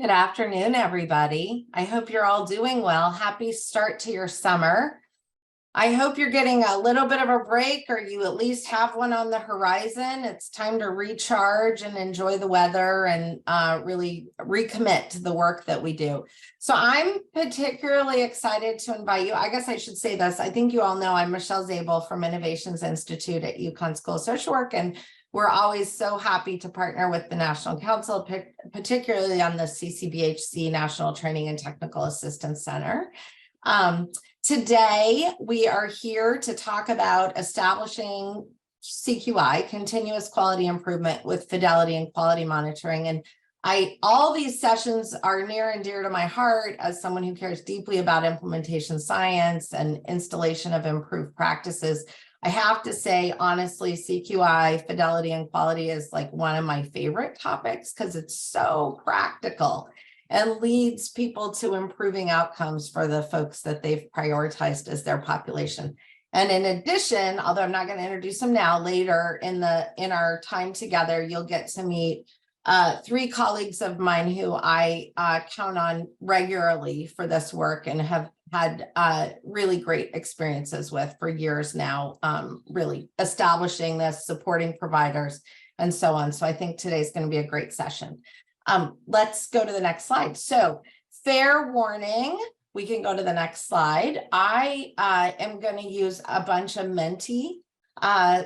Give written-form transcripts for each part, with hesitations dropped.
Good afternoon, everybody. I hope you're all doing well. Happy start to your summer. I hope you're getting a little bit of a break, or you at least have one on the horizon. It's time to recharge and enjoy the weather and really recommit to the work that we do. So I'm particularly excited to invite you. I guess I should say this. I think you all know I'm Michelle Zabel from Innovations Institute at UConn School of Social Work, and we're always so happy to partner with the National Council, particularly on the CCBHC National Training and Technical Assistance Center. Today, we are here to talk about establishing CQI, continuous quality improvement with Fidelity and quality monitoring. And all these sessions are near and dear to my heart as someone who cares deeply about implementation science and installation of improved practices. I have to say, honestly, CQI, Fidelity, and quality is like one of my favorite topics because it's so practical and leads people to improving outcomes for the folks that they've prioritized as their population. And in addition, although I'm not going to introduce them now, later in our time together, you'll get to meet three colleagues of mine who I count on regularly for this work and have had really great experiences with for years now, really establishing this, supporting providers, and so on. So I think today's going to be a great session. Let's go to the next slide. So fair warning, we can go to the next slide. I am going to use a bunch of Menti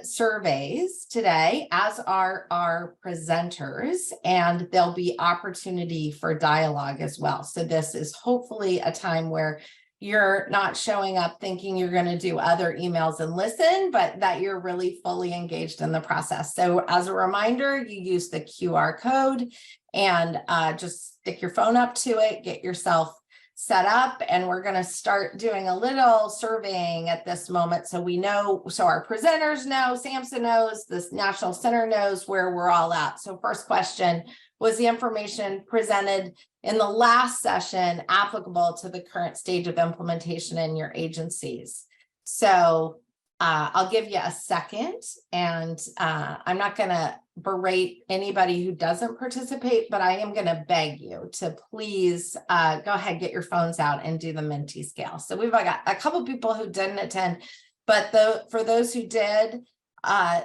surveys today, as are our presenters, and there'll be opportunity for dialogue as well. So this is hopefully a time where you're not showing up thinking you're going to do other emails and listen, but that you're really fully engaged in the process. So as a reminder, you use the QR code and just stick your phone up to it, get yourself set up, and we're going to start doing a little surveying at this moment so we know, so our presenters know, SAMHSA knows, this National Center knows where we're all at. So first question, was the information presented in the last session applicable to the current stage of implementation in your agencies? So I'll give you a second, and I'm not going to berate anybody who doesn't participate, but I am going to beg you to please go ahead, get your phones out and do the Menti scale. So we've got a couple of people who didn't attend, but for those who did,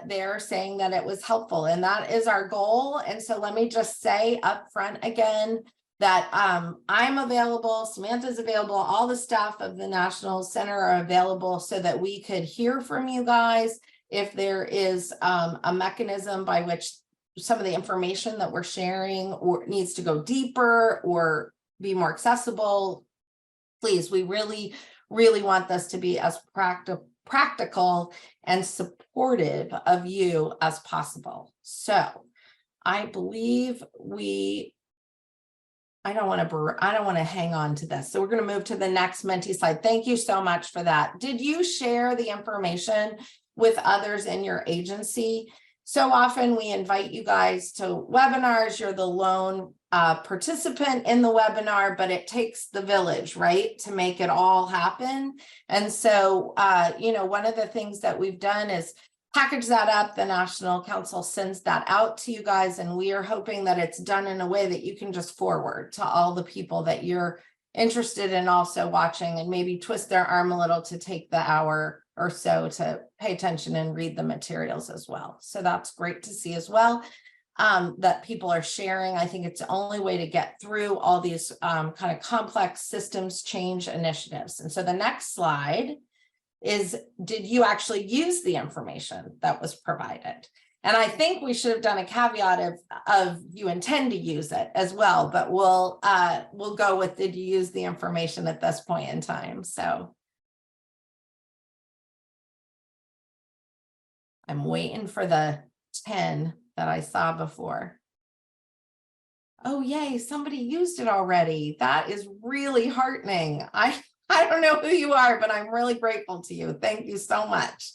they're saying that it was helpful, and that is our goal. And so let me just say up front again that I'm available, Samantha's available, all the staff of the National Center are available so that we could hear from you guys. If there is a mechanism by which some of the information that we're sharing or needs to go deeper or be more accessible, please, we really, really want this to be as practical and supportive of you as possible. So I believe I don't want to hang on to this. So we're going to move to the next Menti slide. Thank you so much for that. Did you share the information with others in your agency? So often we invite you guys to webinars. You're the lone participant in the webinar, but it takes the village, right, to make it all happen. And so, one of the things that we've done is package that up. The National Council sends that out to you guys, and we are hoping that it's done in a way that you can just forward to all the people that you're interested in also watching, and maybe twist their arm a little to take the hour or so to pay attention and read the materials as well. So that's great to see as well, that people are sharing. I think it's the only way to get through all these kind of complex systems change initiatives. And so the next slide is, did you actually use the information that was provided? And I think we should have done a caveat of you intend to use it as well, but we'll go with, did you use the information at this point in time? So I'm waiting for the 10 that I saw before. Oh, yay, somebody used it already. That is really heartening. I don't know who you are, but I'm really grateful to you. Thank you so much.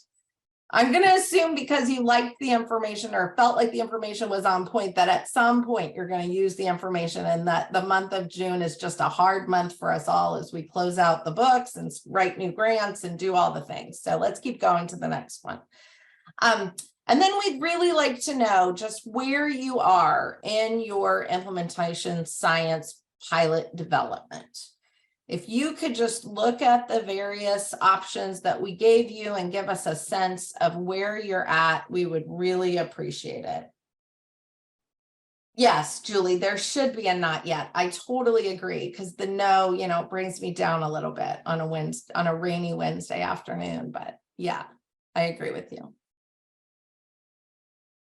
I'm going to assume because you liked the information or felt like the information was on point, that at some point you're going to use the information, and that the month of June is just a hard month for us all as we close out the books and write new grants and do all the things. So let's keep going to the next one. And then we'd really like to know just where you are in your implementation science pilot development. If you could just look at the various options that we gave you and give us a sense of where you're at, we would really appreciate it. Yes, Julie, there should be a not yet. I totally agree, because the no, brings me down a little bit on a rainy Wednesday afternoon, but yeah, I agree with you.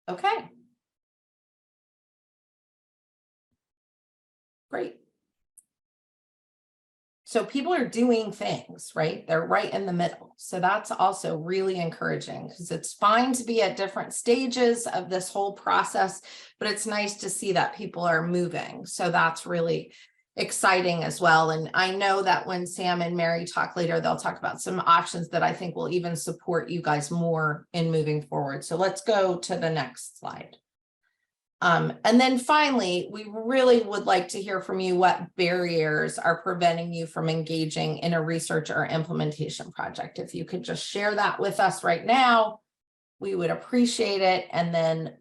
Okay. Great. So people are doing things, right? They're right in the middle. So that's also really encouraging, because it's fine to be at different stages of this whole process, but it's nice to see that people are moving. So that's really exciting as well. And I know that when Sam and Mary talk later, they'll talk about some options that I think will even support you guys more in moving forward. So let's go to the next slide. And then finally, we really would like to hear from you what barriers are preventing you from engaging in a research or implementation project. If you could just share that with us right now, we would appreciate it. And then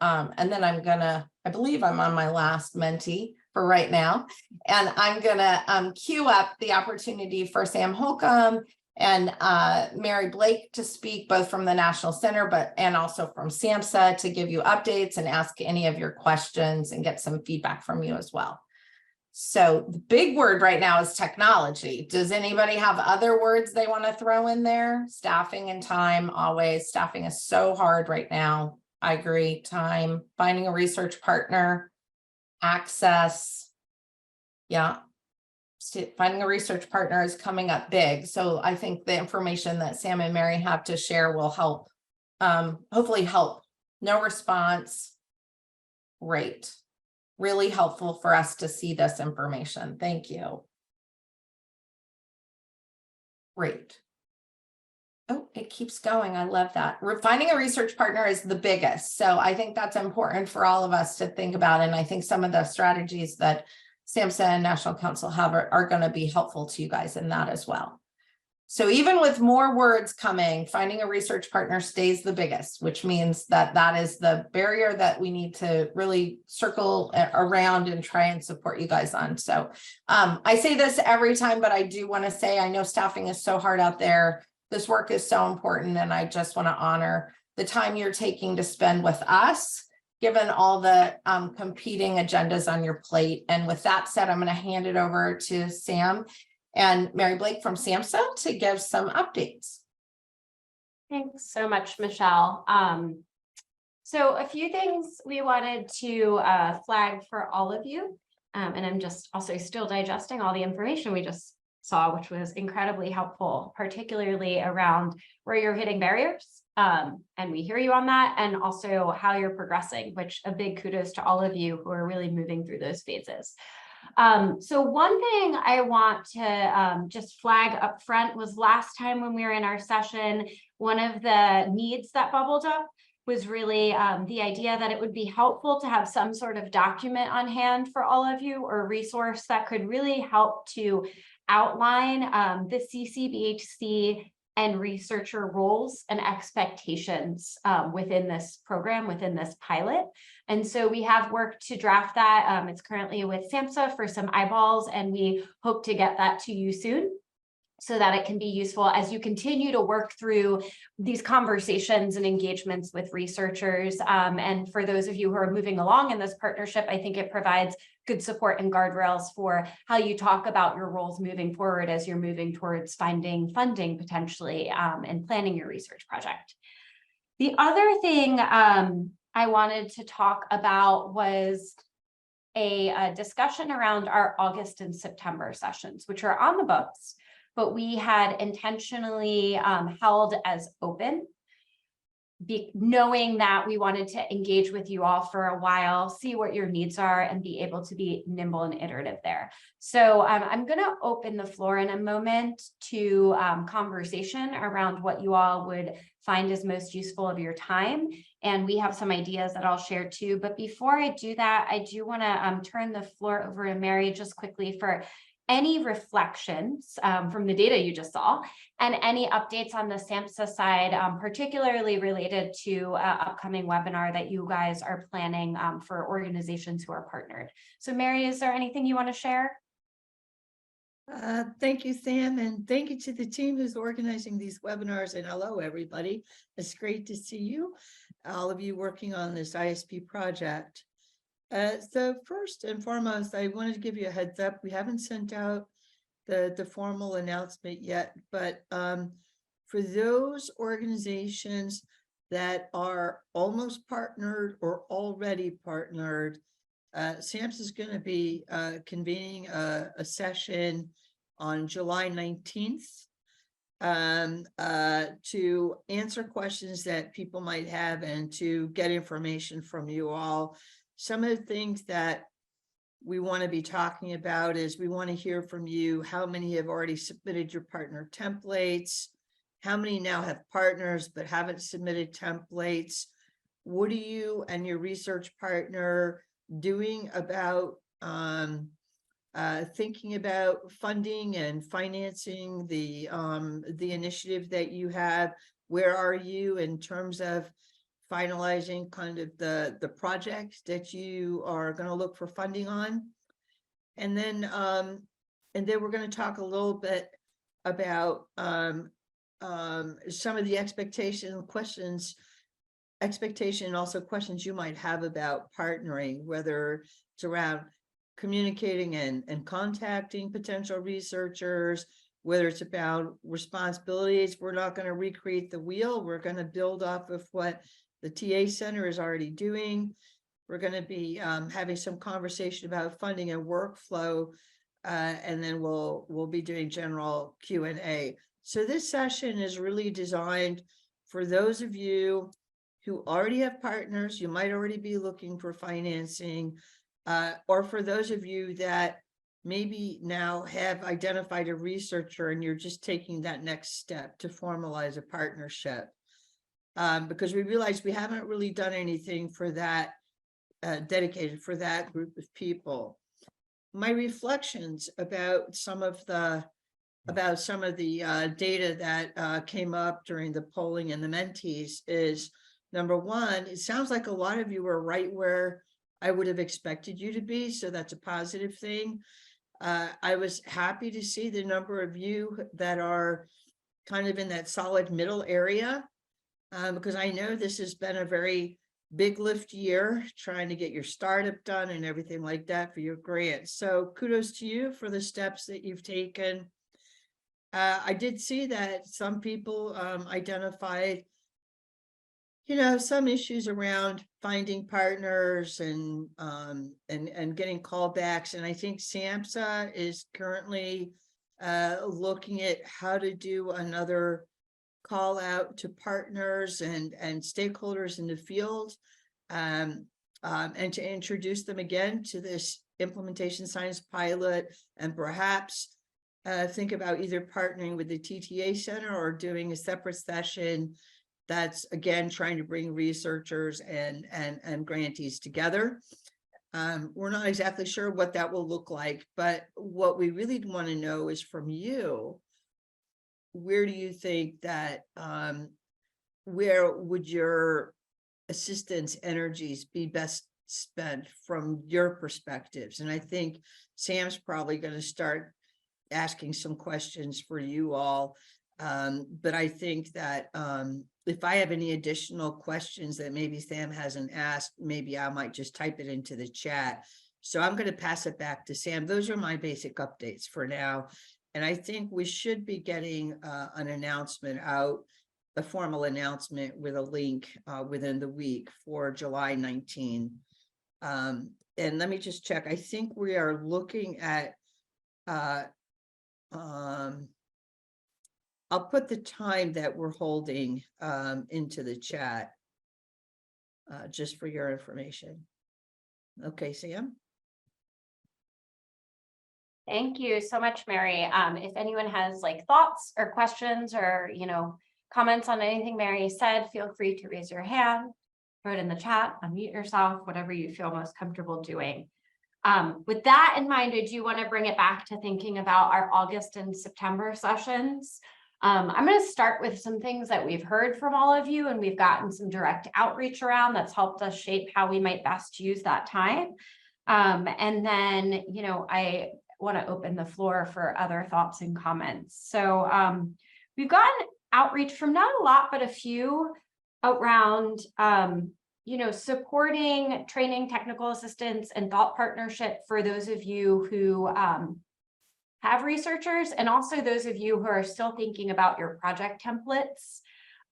I believe I'm on my last Menti for right now, and I'm gonna queue up the opportunity for Sam Holcomb and Mary Blake to speak, both from the National Center, and also from SAMHSA, to give you updates and ask any of your questions and get some feedback from you as well. So the big word right now is technology. Does anybody have other words they want to throw in there? Staffing and time, always. Staffing is so hard right now. I agree. Time, finding a research partner, access. Yeah. Finding a research partner is coming up big. So I think the information that Sam and Mary have to share will help, hopefully help. No response. Great. Really helpful for us to see this information. Thank you. Great. Oh, it keeps going. I love that. Finding a research partner is the biggest. So I think that's important for all of us to think about. And I think some of the strategies that SAMHSA and National Council have are going to be helpful to you guys in that as well. So even with more words coming, finding a research partner stays the biggest, which means that is the barrier that we need to really circle around and try and support you guys on. So I say this every time, but I do want to say, I know staffing is so hard out there. This work is so important, and I just want to honor the time you're taking to spend with us, given all the competing agendas on your plate. And with that said, I'm going to hand it over to Sam and Mary Blake from SAMHSA to give some updates. Thanks so much, Michelle. So a few things we wanted to flag for all of you. And I'm just also still digesting all the information we just saw, which was incredibly helpful, particularly around where you're hitting barriers. And we hear you on that, and also how you're progressing, which a big kudos to all of you who are really moving through those phases. So one thing I want to just flag up front was last time when we were in our session, one of the needs that bubbled up was really the idea that it would be helpful to have some sort of document on hand for all of you, or resource that could really help to outline the CCBHC and researcher roles and expectations within this program, within this pilot. And so we have worked to draft that. It's currently with SAMHSA for some eyeballs, and we hope to get that to you soon, so that it can be useful as you continue to work through these conversations and engagements with researchers. And for those of you who are moving along in this partnership, I think it provides good support and guardrails for how you talk about your roles moving forward as you're moving towards finding funding potentially and planning your research project. The other thing I wanted to talk about was a discussion around our August and September sessions, which are on the books, but we had intentionally held as open, knowing that we wanted to engage with you all for a while, see what your needs are, and be able to be nimble and iterative there. So I'm going to open the floor in a moment to conversation around what you all would find is most useful of your time. And we have some ideas that I'll share too. But before I do that, I do want to turn the floor over to Mary just quickly for any reflections from the data you just saw, and any updates on the SAMHSA side, particularly related to upcoming webinar that you guys are planning for organizations who are partnered. So Mary, is there anything you want to share? Thank you, Sam, and thank you to the team who's organizing these webinars, and hello, everybody. It's great to see you, all of you working on this ISP project. So first and foremost, I wanted to give you a heads up. We haven't sent out the formal announcement yet, but for those organizations that are almost partnered or already partnered, SAMHSA is going to be convening a session on July 19th to answer questions that people might have and to get information from you all. Some of the things that we want to be talking about is we want to hear from you how many have already submitted your partner templates, how many now have partners but haven't submitted templates. What are you and your research partner doing about thinking about funding and financing the initiative that you have? Where are you in terms of finalizing kind of the project that you are going to look for funding on? And then we're going to talk a little bit about some of the expectation and also questions you might have about partnering, whether it's around communicating and contacting potential researchers, whether it's about responsibilities. We're not going to recreate the wheel. We're going to build off of what the TA Center is already doing. We're going to be having some conversation about funding and workflow, and then we'll be doing general Q&A. So this session is really designed for those of you who already have partners. You might already be looking for financing, or for those of you that maybe now have identified a researcher and you're just taking that next step to formalize a partnership. Because we realize we haven't really done anything for that, dedicated for that group of people. My reflections about some of the data that came up during the polling and the mentees is, number one, it sounds like a lot of you were right where I would have expected you to be, so that's a positive thing. I was happy to see the number of you that are kind of in that solid middle area, because I know this has been a very big lift year, trying to get your startup done and everything like that for your grant. So kudos to you for the steps that you've taken. I did see that some people identified, some issues around finding partners and getting callbacks. And I think SAMHSA is currently looking at how to do another call out to partners and stakeholders in the field, and to introduce them again to this implementation science pilot, and perhaps think about either partnering with the TTA Center or doing a separate session that's again trying to bring researchers and grantees together. We're not exactly sure what that will look like, but what we really want to know is from you, where do you think that, where would your assistance energies be best spent from your perspectives? And I think Sam's probably going to start asking some questions for you all. But I think that if I have any additional questions that maybe Sam hasn't asked, maybe I might just type it into the chat. So I'm going to pass it back to Sam. Those are my basic updates for now. And I think we should be getting an announcement out, a formal announcement with a link within the week for July 19. And let me just check. I think we are looking at, I'll put the time that we're holding into the chat just for your information. Okay, Sam. Thank you so much, Mary. If anyone has thoughts or questions or, comments on anything Mary said, feel free to raise your hand, throw it in the chat, unmute yourself, whatever you feel most comfortable doing. With that in mind, I do want to bring it back to thinking about our August and September sessions. I'm going to start with some things that we've heard from all of you, and we've gotten some direct outreach around that's helped us shape how we might best use that time. And then, you know, I want to open the floor for other thoughts and comments. So we've gotten outreach from not a lot, but a few around, you know, supporting training, technical assistance, and thought partnership for those of you who have researchers, and also those of you who are still thinking about your project templates.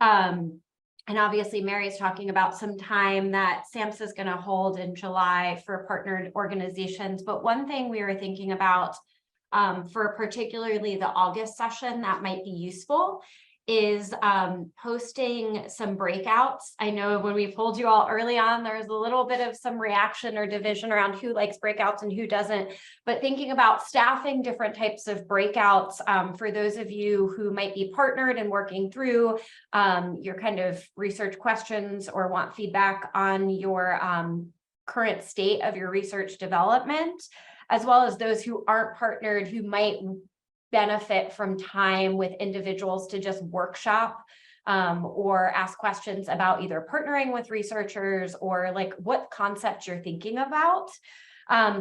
And obviously Mary's talking about some time that SAMHSA is going to hold in July for partnered organizations. But one thing we were thinking about for particularly the August session that might be useful is hosting some breakouts. I know when we pulled you all early on, there's a little bit of some reaction or division around who likes breakouts and who doesn't, but thinking about staffing different types of breakouts for those of you who might be partnered and working through your kind of research questions or want feedback on your current state of your research development, as well as those who aren't partnered who might benefit from time with individuals to just workshop or ask questions about either partnering with researchers or like what concept you're thinking about.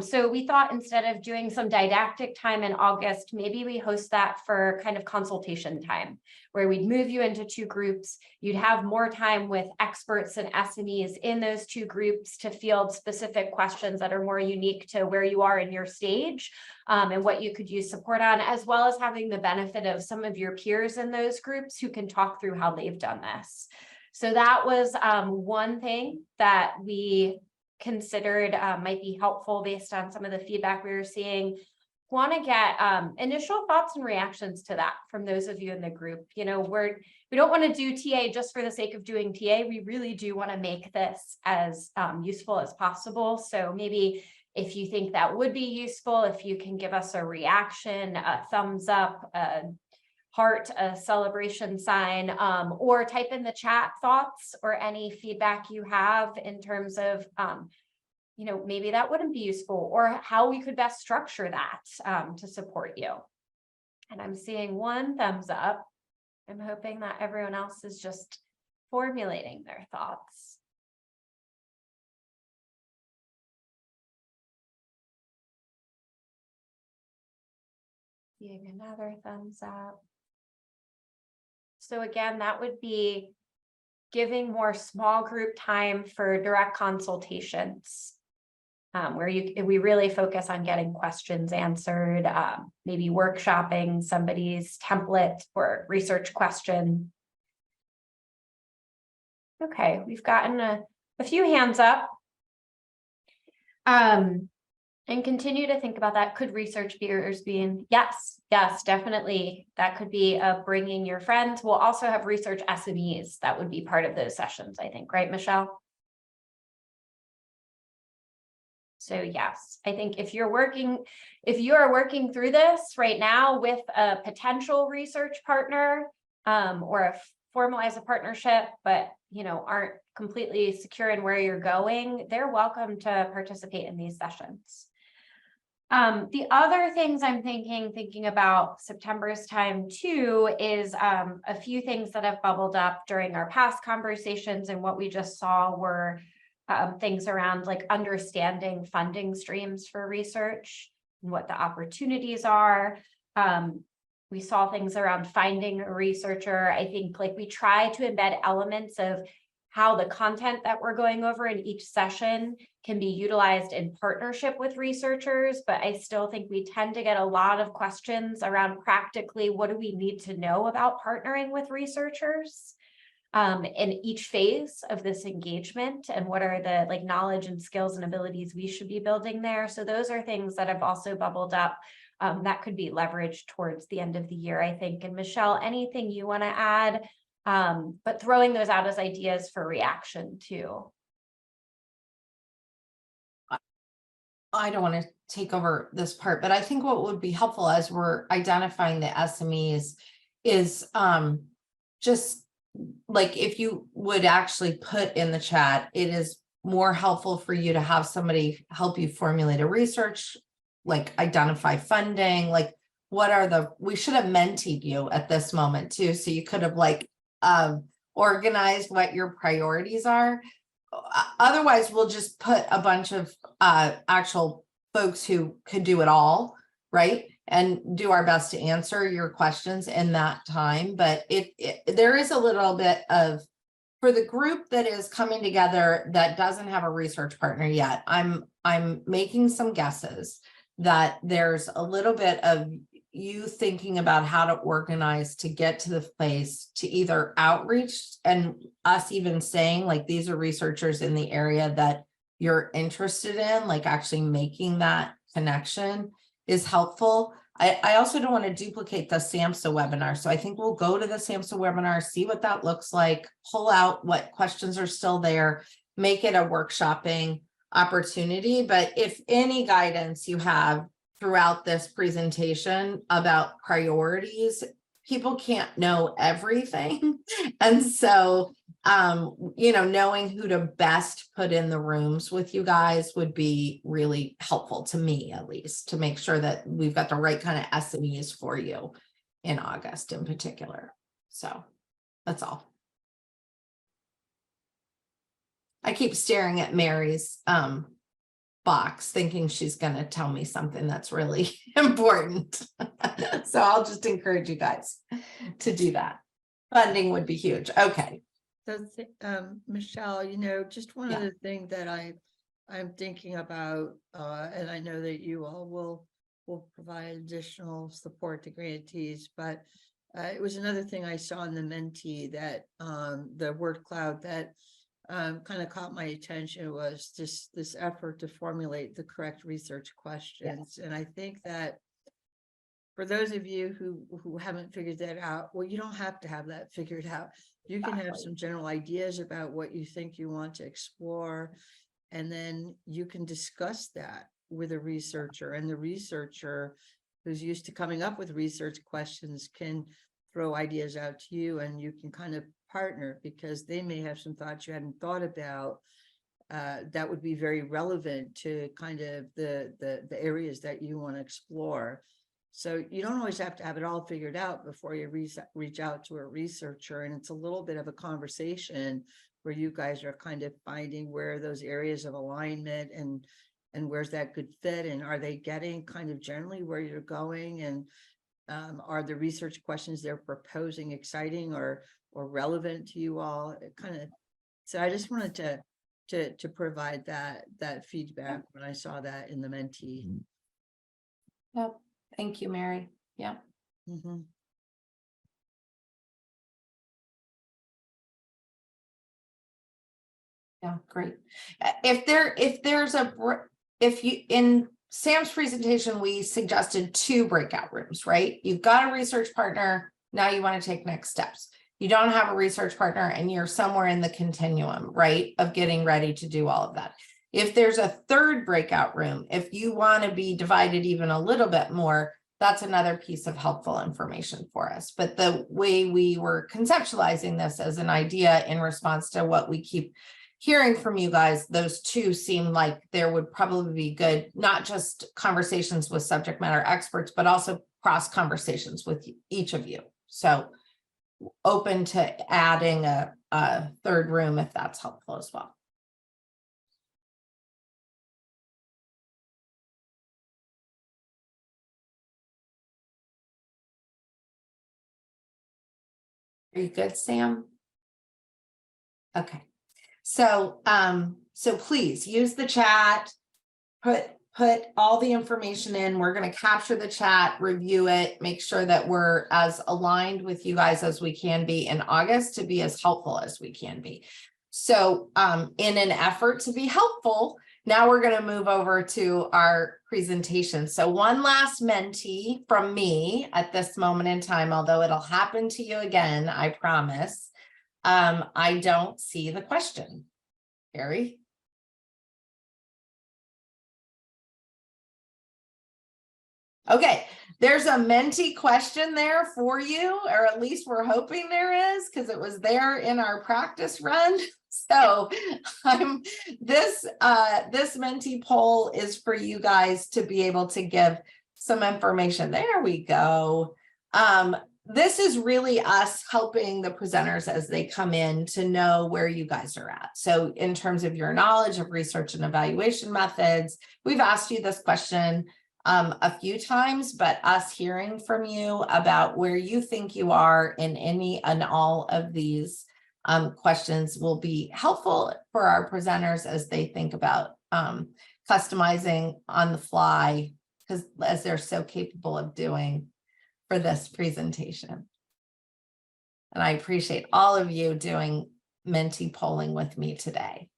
So we thought instead of doing some didactic time in August, maybe we host that for kind of consultation time, where we'd move you into two groups. You'd have more time with experts and SMEs in those two groups to field specific questions that are more unique to where you are in your stage and what you could use support on, as well as having the benefit of some of your peers in those groups who can talk through how they've done this. So that was one thing that we considered might be helpful based on some of the feedback we were seeing. Want to get initial thoughts and reactions to that from those of you in the group. You know, we don't want to do TA just for the sake of doing TA. We really do want to make this as useful as possible. So maybe if you think that would be useful, if you can give us a reaction, a thumbs up, a heart, a celebration sign, or type in the chat thoughts or any feedback you have in terms of, you know, maybe that wouldn't be useful or how we could best structure that to support you. And I'm seeing one thumbs up. I'm hoping that everyone else is just formulating their thoughts. Seeing another thumbs up. So again, that would be giving more small group time for direct consultations, where we really focus on getting questions answered, maybe workshopping somebody's template or research question. Okay, we've gotten a few hands up. And continue to think about that. Could research peers be in? Yes, definitely. That could be bringing your friends. We'll also have research SMEs that would be part of those sessions, I think, right, Michelle? So yes, I think if you are working through this right now with a potential research partner or formalize a partnership, but you know, aren't completely secure in where you're going, they're welcome to participate in these sessions. The other things I'm thinking about September's time too is a few things that have bubbled up during our past conversations, and what we just saw were things around like understanding funding streams for research and what the opportunities are. We saw things around finding a researcher. I think like we try to embed elements of how the content that we're going over in each session can be utilized in partnership with researchers, but I still think we tend to get a lot of questions around practically what do we need to know about partnering with researchers in each phase of this engagement, and what are the like knowledge and skills and abilities we should be building there. So those are things that have also bubbled up that could be leveraged towards the end of the year, I think. And Michelle, anything you want to add? But throwing those out as ideas for reaction too. I don't want to take over this part, but I think what would be helpful as we're identifying the SMEs is just like if you would actually put in the chat, it is more helpful for you to have somebody help you formulate a research, like identify funding, like we should have mentied you at this moment too. So you could have like organized what your priorities are. Otherwise, we'll just put a bunch of actual folks who could do it all, right? And do our best to answer your questions in that time. But there is a little bit of, for the group that is coming together that doesn't have a research partner yet, I'm making some guesses that there's a little bit of you thinking about how to organize to get to the place to either outreach and us even saying like, these are researchers in the area that you're interested in, like actually making that connection is helpful. I also don't want to duplicate the SAMHSA webinar. So I think we'll go to the SAMHSA webinar, see what that looks like, pull out what questions are still there, make it a workshopping opportunity. But if any guidance you have throughout this presentation about priorities, people can't know everything. And so, knowing who to best put in the rooms with you guys would be really helpful to me, at least, to make sure that we've got the right kind of SMEs for you in August in particular. So that's all. I keep staring at Mary's box thinking she's going to tell me something that's really important. So I'll just encourage you guys to do that. Funding would be huge. Okay. So, Michelle, just one other thing that I'm thinking about, and I know that you all will provide additional support to grantees, but it was another thing I saw in the mentee that the word cloud that kind of caught my attention was just this effort to formulate the correct research questions. And I think that for those of you who haven't figured that out, well, you don't have to have that figured out. You can have some general ideas about what you think you want to explore, and then you can discuss that with a researcher, and the researcher who's used to coming up with research questions can throw ideas out to you, and you can kind of partner because they may have some thoughts you hadn't thought about that would be very relevant to kind of the areas that you want to explore. So you don't always have to have it all figured out before you reach out to a researcher. And it's a little bit of a conversation where you guys are kind of finding where those areas of alignment and where's that good fit, and are they getting kind of generally where you're going, and are the research questions they're proposing exciting or relevant to you all? It kind of, so I just wanted to provide that feedback when I saw that in the mentee. Yep. Thank you, Mary. Yeah. Mm-hmm. Yeah, great. If you, in Sam's presentation, we suggested 2 breakout rooms, right? You've got a research partner. Now you want to take next steps. You don't have a research partner and you're somewhere in the continuum, right, of getting ready to do all of that. If there's a 3rd breakout room, if you want to be divided even a little bit more, that's another piece of helpful information for us. But the way we were conceptualizing this as an idea in response to what we keep hearing from you guys, those 2 seem like there would probably be good, not just conversations with subject matter experts, but also cross conversations with each of you. So open to adding a 3rd room if that's helpful as well. Are you good, Sam? Okay. So please use the chat, put all the information in. We're going to capture the chat, review it, make sure that we're as aligned with you guys as we can be in August to be as helpful as we can be. So in an effort to be helpful, now we're going to move over to our presentation. So one last mentee from me at this moment in time, although it'll happen to you again, I promise. I don't see the question. Gary? Okay, there's a mentee question there for you, or at least we're hoping there is, because it was there in our practice run. So this mentee poll is for you guys to be able to give some information. There we go. This is really us helping the presenters as they come in to know where you guys are at. So in terms of your knowledge of research and evaluation methods, we've asked you this question a few times, but us hearing from you about where you think you are in any and all of these questions will be helpful for our presenters as they think about customizing on the fly, because as they're so capable of doing for this presentation. And I appreciate all of you doing mentee polling with me today.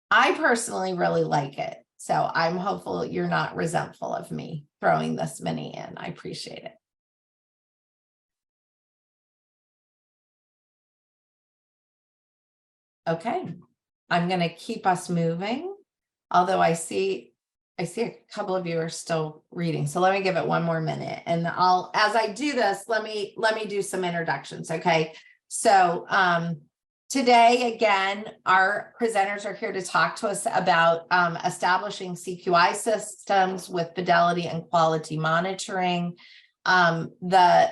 I personally really like it, so I'm hopeful you're not resentful of me throwing this many in. I appreciate it. Okay, I'm going to keep us moving, although I see a couple of you are still reading, so let me give it one more minute, and as I do this, let me do some introductions. Okay, so today again, our presenters are here to talk to us about establishing CQI systems with fidelity and quality monitoring. The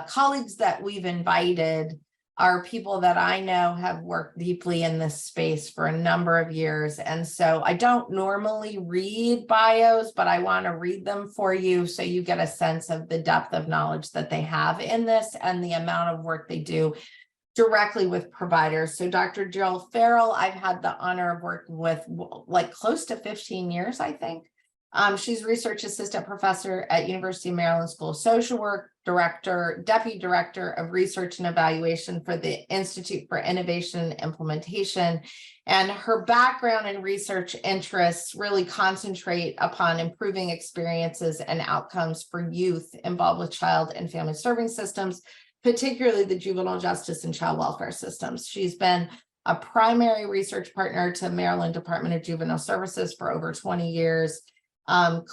colleagues that we've invited are people that I know have worked deeply in this space for a number of years. And so I don't normally read bios, but I want to read them for you so you get a sense of the depth of knowledge that they have in this and the amount of work they do directly with providers. So Dr. Jill Farrell, I've had the honor of working with like close to 15 years, I think. She's research assistant professor at University of Maryland School of Social Work, deputy director of research and evaluation for the Institute for Innovation and Implementation. And her background and research interests really concentrate upon improving experiences and outcomes for youth involved with child and family serving systems, particularly the juvenile justice and child welfare systems. She's been a primary research partner to Maryland Department of Juvenile Services for over 20 years.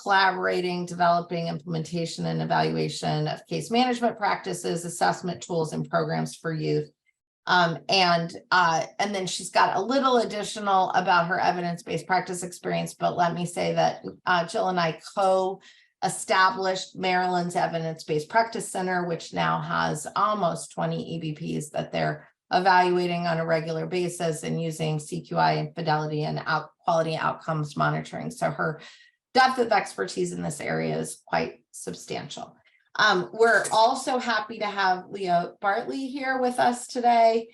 Collaborating, developing, implementation, and evaluation of case management practices, assessment tools, and programs for youth. And then she's got a little additional about her evidence-based practice experience, but let me say that Jill and I co-established Maryland's Evidence-Based Practice Center, which now has almost 20 EBPs that they're evaluating on a regular basis and using CQI and fidelity and quality outcomes monitoring. So her depth of expertise in this area is quite substantial. We're also happy to have Leah Bartley here with us today.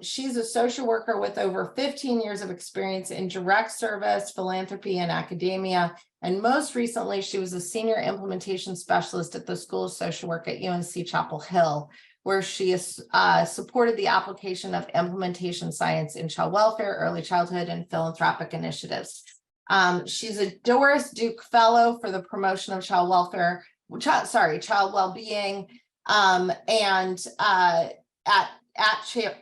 She's a social worker with over 15 years of experience in direct service, philanthropy, and academia. And most recently, she was a senior implementation specialist at the School of Social Work at UNC Chapel Hill, where she has supported the application of implementation science in child welfare, early childhood, and philanthropic initiatives. She's a Doris Duke Fellow for the promotion of child welfare, child well-being, and at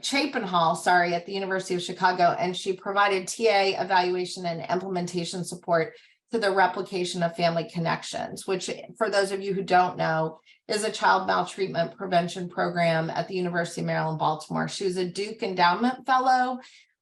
Chapin Hall, at the University of Chicago, and she provided TA evaluation and implementation support to the replication of Family Connections, which, for those of you who don't know, is a child maltreatment prevention program at the University of Maryland, Baltimore. She was a Duke Endowment Fellow.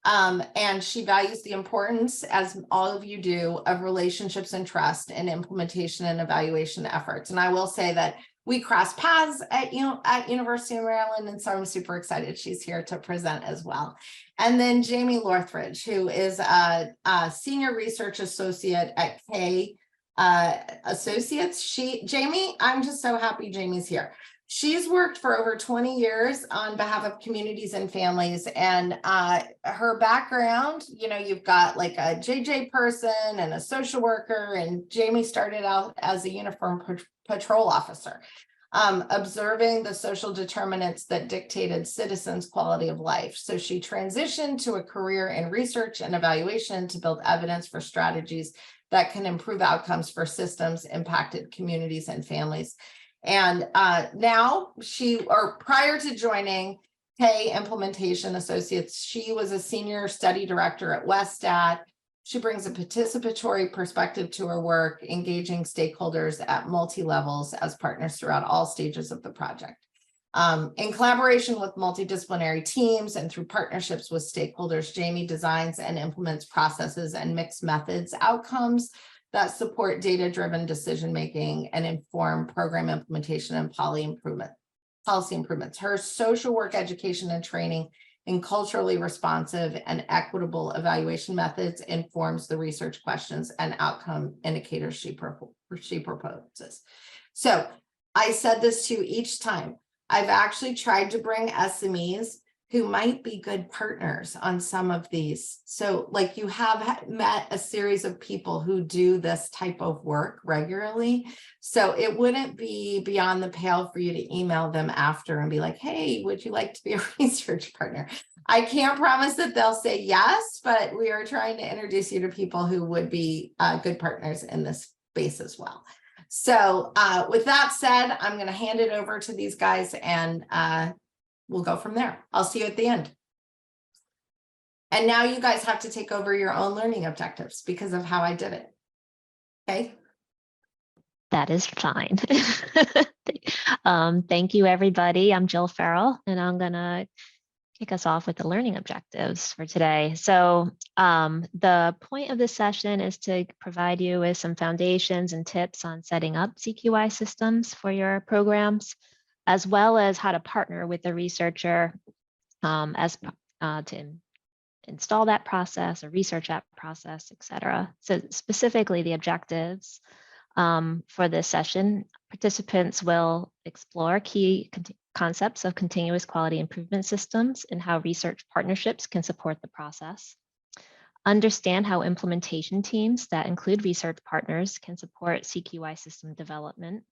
And she values the importance, as all of you do, of relationships and trust in implementation and evaluation efforts. And I will say that we cross paths at University of Maryland, and so I'm super excited she's here to present as well. And then Jaymie Lorthridge, who is a senior research associate at Kaye Associates. Jaymie, I'm just so happy Jamie's here. She's worked for over 20 years on behalf of communities and families, and her background, you've got like a JJ person and a social worker, and Jaymie started out as a uniform patrol officer, observing the social determinants that dictated citizens' quality of life. So she transitioned to a career in research and evaluation to build evidence for strategies that can improve outcomes for systems impacted communities and families. And now prior to joining Kaye Implementation Associates, she was a senior study director at Westat. She brings a participatory perspective to her work, engaging stakeholders at multi-levels as partners throughout all stages of the project. In collaboration with multidisciplinary teams and through partnerships with stakeholders, Jaymie designs and implements processes and mixed methods outcomes that support data-driven decision-making and inform program implementation and policy improvements. Her social work education and training in culturally responsive and equitable evaluation methods informs the research questions and outcome indicators she proposes. So I said this to you each time. I've actually tried to bring SMEs who might be good partners on some of these. So like you have met a series of people who do this type of work regularly. So it wouldn't be beyond the pale for you to email them after and be like, hey, would you like to be a research partner? I can't promise that they'll say yes, but we are trying to introduce you to people who would be good partners in this space as well. So with that said, I'm going to hand it over to these guys and we'll go from there. I'll see you at the end. And now you guys have to take over your own learning objectives because of how I did it. Okay. That is fine. Thank you, everybody. I'm Jill Farrell, and I'm going to kick us off with the learning objectives for today. So the point of this session is to provide you with some foundations and tips on setting up CQI systems for your programs, as well as how to partner with the researcher to install that process or research that process, et cetera. So specifically the objectives for this session, participants will explore key concepts of continuous quality improvement systems and how research partnerships can support the process. Understand how implementation teams that include research partners can support CQI system development.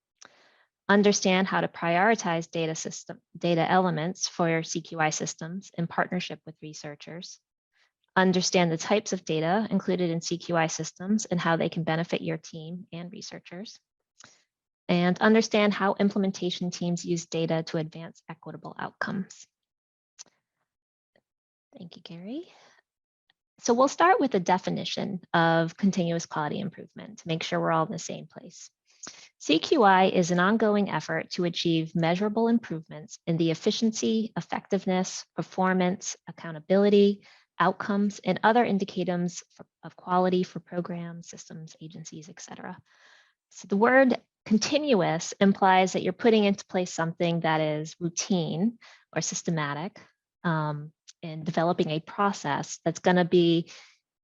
Understand how to prioritize data elements for your CQI systems in partnership with researchers. Understand the types of data included in CQI systems and how they can benefit your team and researchers. And understand how implementation teams use data to advance equitable outcomes. Thank you, Carrie. So we'll start with a definition of continuous quality improvement to make sure we're all in the same place. CQI is an ongoing effort to achieve measurable improvements in the efficiency, effectiveness, performance, accountability, outcomes, and other indicators of quality for programs, systems, agencies, et cetera. So the word continuous implies that you're putting into place something that is routine or systematic in developing a process that's going to be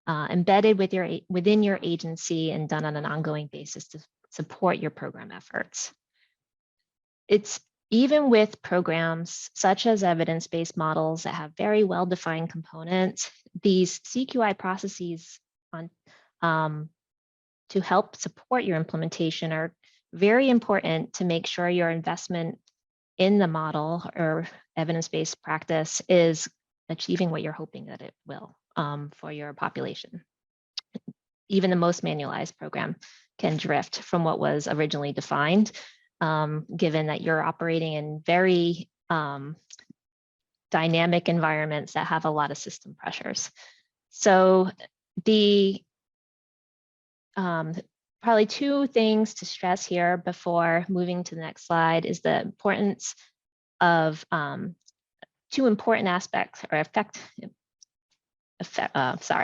embedded within your agency and done on an ongoing basis to support your program efforts. It's even with programs such as evidence-based models that have very well-defined components, these CQI processes to help support your implementation are very important to make sure your investment in the model or evidence-based practice is achieving what you're hoping that it will for your population. Even the most manualized program can drift from what was originally defined, given that you're operating in very dynamic environments that have a lot of system pressures. So the probably two things to stress here before moving to the next slide is the importance of two important aspects or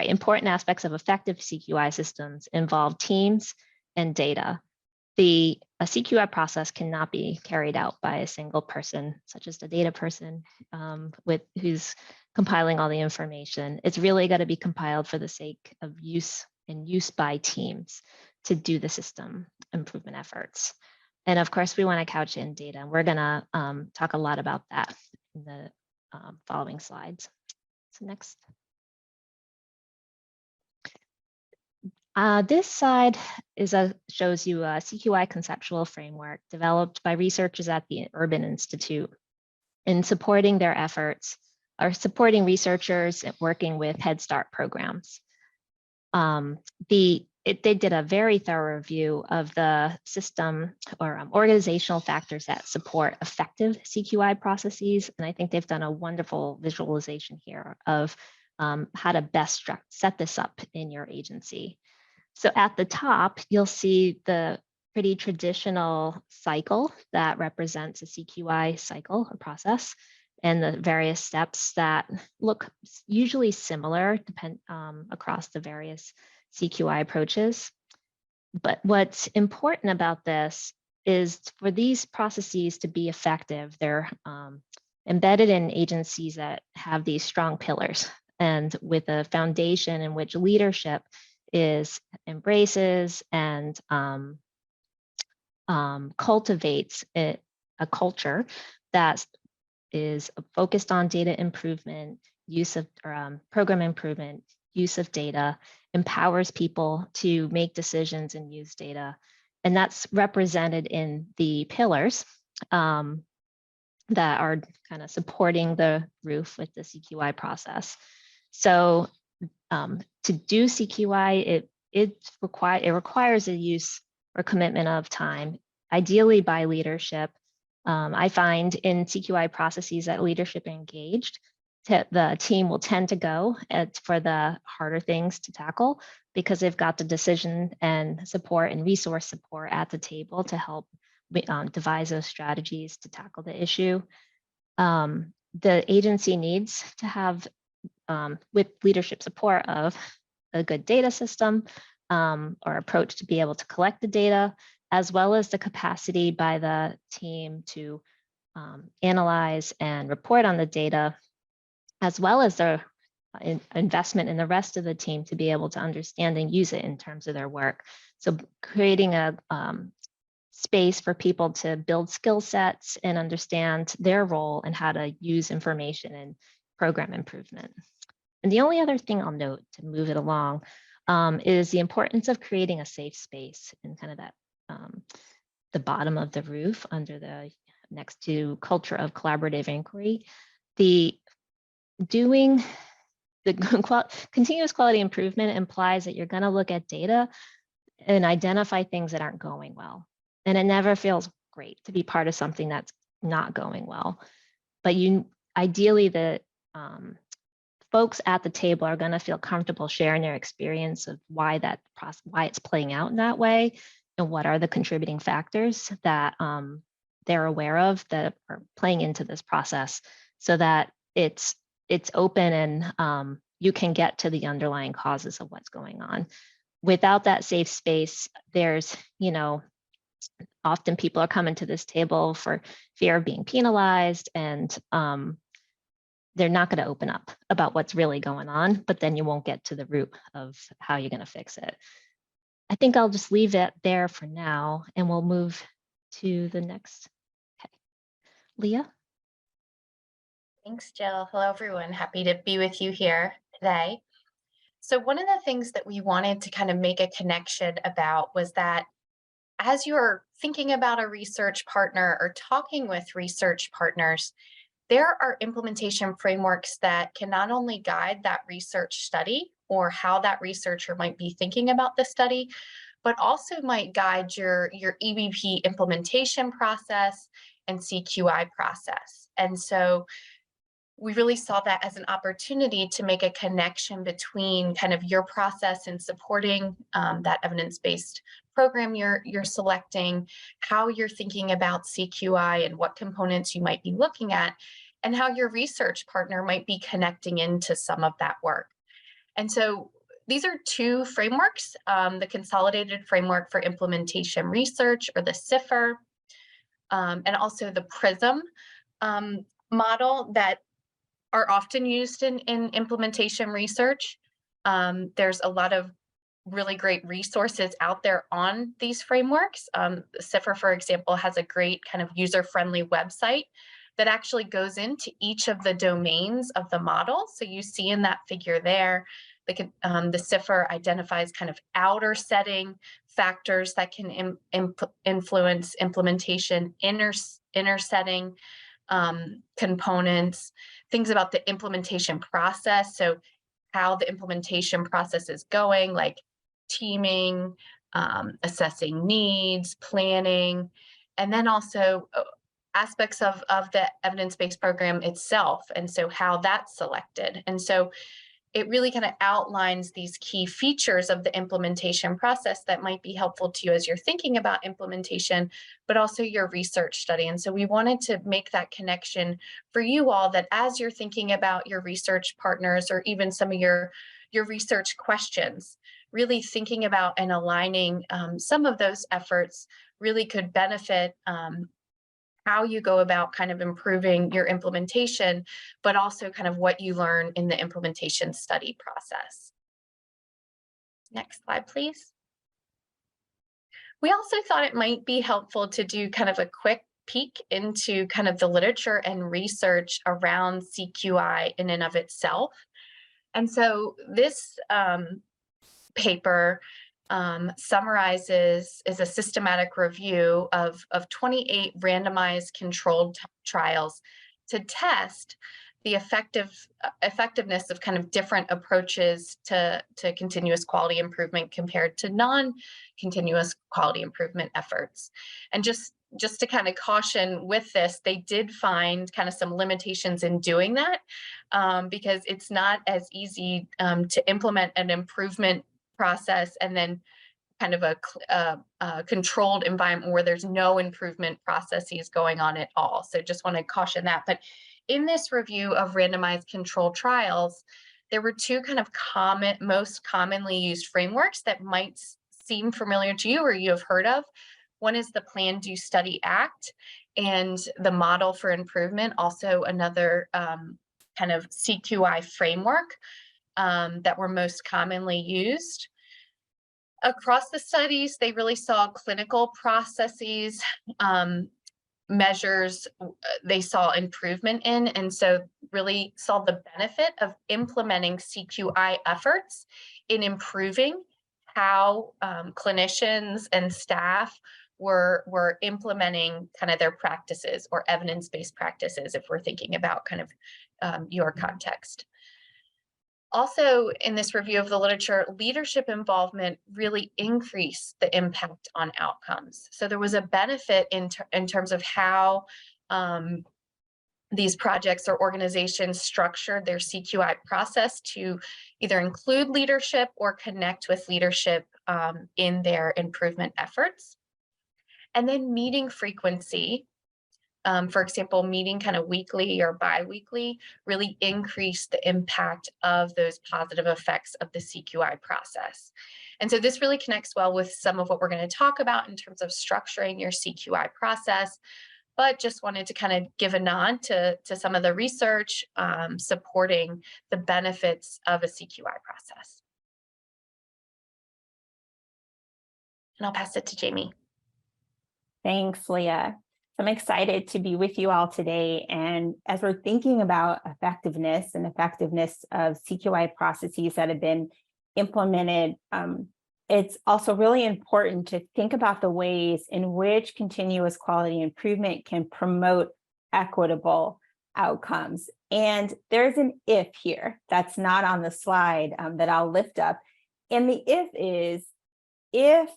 important aspects of effective CQI systems involve teams and data. A CQI process cannot be carried out by a single person, such as the data person who's compiling all the information. It's really got to be compiled for the sake of use and use by teams to do the system improvement efforts. And of course, we want to couch it in data. We're going to talk a lot about that in the following slides. So next. This slide shows you a CQI conceptual framework developed by researchers at the Urban Institute in supporting their efforts or supporting researchers working with Head Start programs. They did a very thorough review of the system or organizational factors that support effective CQI processes. And I think they've done a wonderful visualization here of how to best set this up in your agency. So at the top, you'll see the pretty traditional cycle that represents a CQI cycle or process, and the various steps that look usually similar across the various CQI approaches. But what's important about this is for these processes to be effective, they're embedded in agencies that have these strong pillars, and with a foundation in which leadership embraces and cultivates a culture that is focused on data improvement, use of program improvement, use of data, empowers people to make decisions and use data. And that's represented in the pillars that are kind of supporting the roof with the CQI process. So to do CQI, it requires a use or commitment of time, ideally by leadership. I find in CQI processes that leadership engaged, the team will tend to go for the harder things to tackle because they've got the decision and support and resource support at the table to help devise those strategies to tackle the issue. The agency needs to have, with leadership support of a good data system or approach to be able to collect the data, as well as the capacity by the team to analyze and report on the data, as well as the investment in the rest of the team to be able to understand and use it in terms of their work. So creating a space for people to build skill sets and understand their role and how to use information in program improvement. And the only other thing I'll note to move it along is the importance of creating a safe space in kind of that the bottom of the roof under the next to culture of collaborative inquiry. Doing the continuous quality improvement implies that you're going to look at data and identify things that aren't going well. And it never feels great to be part of something that's not going well. But ideally the folks at the table are going to feel comfortable sharing their experience of why it's playing out in that way, and what are the contributing factors that they're aware of that are playing into this process, so that it's open and you can get to the underlying causes of what's going on. Without that safe space, there's, often people are coming to this table for fear of being penalized, and they're not going to open up about what's really going on, but then you won't get to the root of how you're going to fix it. I think I'll just leave it there for now, and we'll move to the next. Okay. Leah? Thanks, Jill. Hello, everyone. Happy to be with you here today. So one of the things that we wanted to kind of make a connection about was that as you're thinking about a research partner or talking with research partners, there are implementation frameworks that can not only guide that research study or how that researcher might be thinking about the study, but also might guide your EBP implementation process and CQI process. And so we really saw that as an opportunity to make a connection between kind of your process in supporting that evidence-based program you're selecting, how you're thinking about CQI and what components you might be looking at, and how your research partner might be connecting into some of that work. And so these are two frameworks, the Consolidated Framework for Implementation Research, or the CIFR, and also the PRISM model that are often used in implementation research. There's a lot of really great resources out there on these frameworks. CIFR, for example, has a great kind of user-friendly website that actually goes into each of the domains of the model. So you see in that figure there, the CIFR identifies kind of outer setting factors that can influence implementation, inner setting components, things about the implementation process. So how the implementation process is going, like teaming, assessing needs, planning, and then also aspects of the evidence-based program itself. And so how that's selected. And so it really kind of outlines these key features of the implementation process that might be helpful to you as you're thinking about implementation, but also your research study. And so we wanted to make that connection for you all, that as you're thinking about your research partners or even some of your research questions, really thinking about and aligning some of those efforts really could benefit how you go about kind of improving your implementation, but also kind of what you learn in the implementation study process. Next slide, please. We also thought it might be helpful to do kind of a quick peek into kind of the literature and research around CQI in and of itself. And so this paper summarizes, is a systematic review of 28 randomized controlled trials to test the effectiveness of kind of different approaches to continuous quality improvement compared to non-continuous quality improvement efforts. And just to kind of caution with this, they did find kind of some limitations in doing that because it's not as easy to implement an improvement process and then kind of a controlled environment where there's no improvement processes going on at all. So just want to caution that. But in this review of randomized controlled trials, there were two kind of most commonly used frameworks that might seem familiar to you or you have heard of. One is the Plan, Do, Study, Act, and the Model for Improvement, also another kind of CQI framework that were most commonly used. Across the studies, they really saw clinical processes, measures they saw improvement in, and so really saw the benefit of implementing CQI efforts in improving how clinicians and staff were implementing kind of their practices or evidence-based practices, if we're thinking about kind of your context. Also, in this review of the literature, leadership involvement really increased the impact on outcomes. So there was a benefit in terms of how these projects or organizations structured their CQI process to either include leadership or connect with leadership in their improvement efforts. And then meeting frequency. For example, meeting kind of weekly or bi-weekly really increased the impact of those positive effects of the CQI process. And so this really connects well with some of what we're going to talk about in terms of structuring your CQI process, but just wanted to kind of give a nod to some of the research supporting the benefits of a CQI process. And I'll pass it to Jaymie. Thanks, Leah. I'm excited to be with you all today. And as we're thinking about effectiveness of CQI processes that have been implemented, it's also really important to think about the ways in which continuous quality improvement can promote equitable outcomes. And there's an if here that's not on the slide that I'll lift up. And the if is, if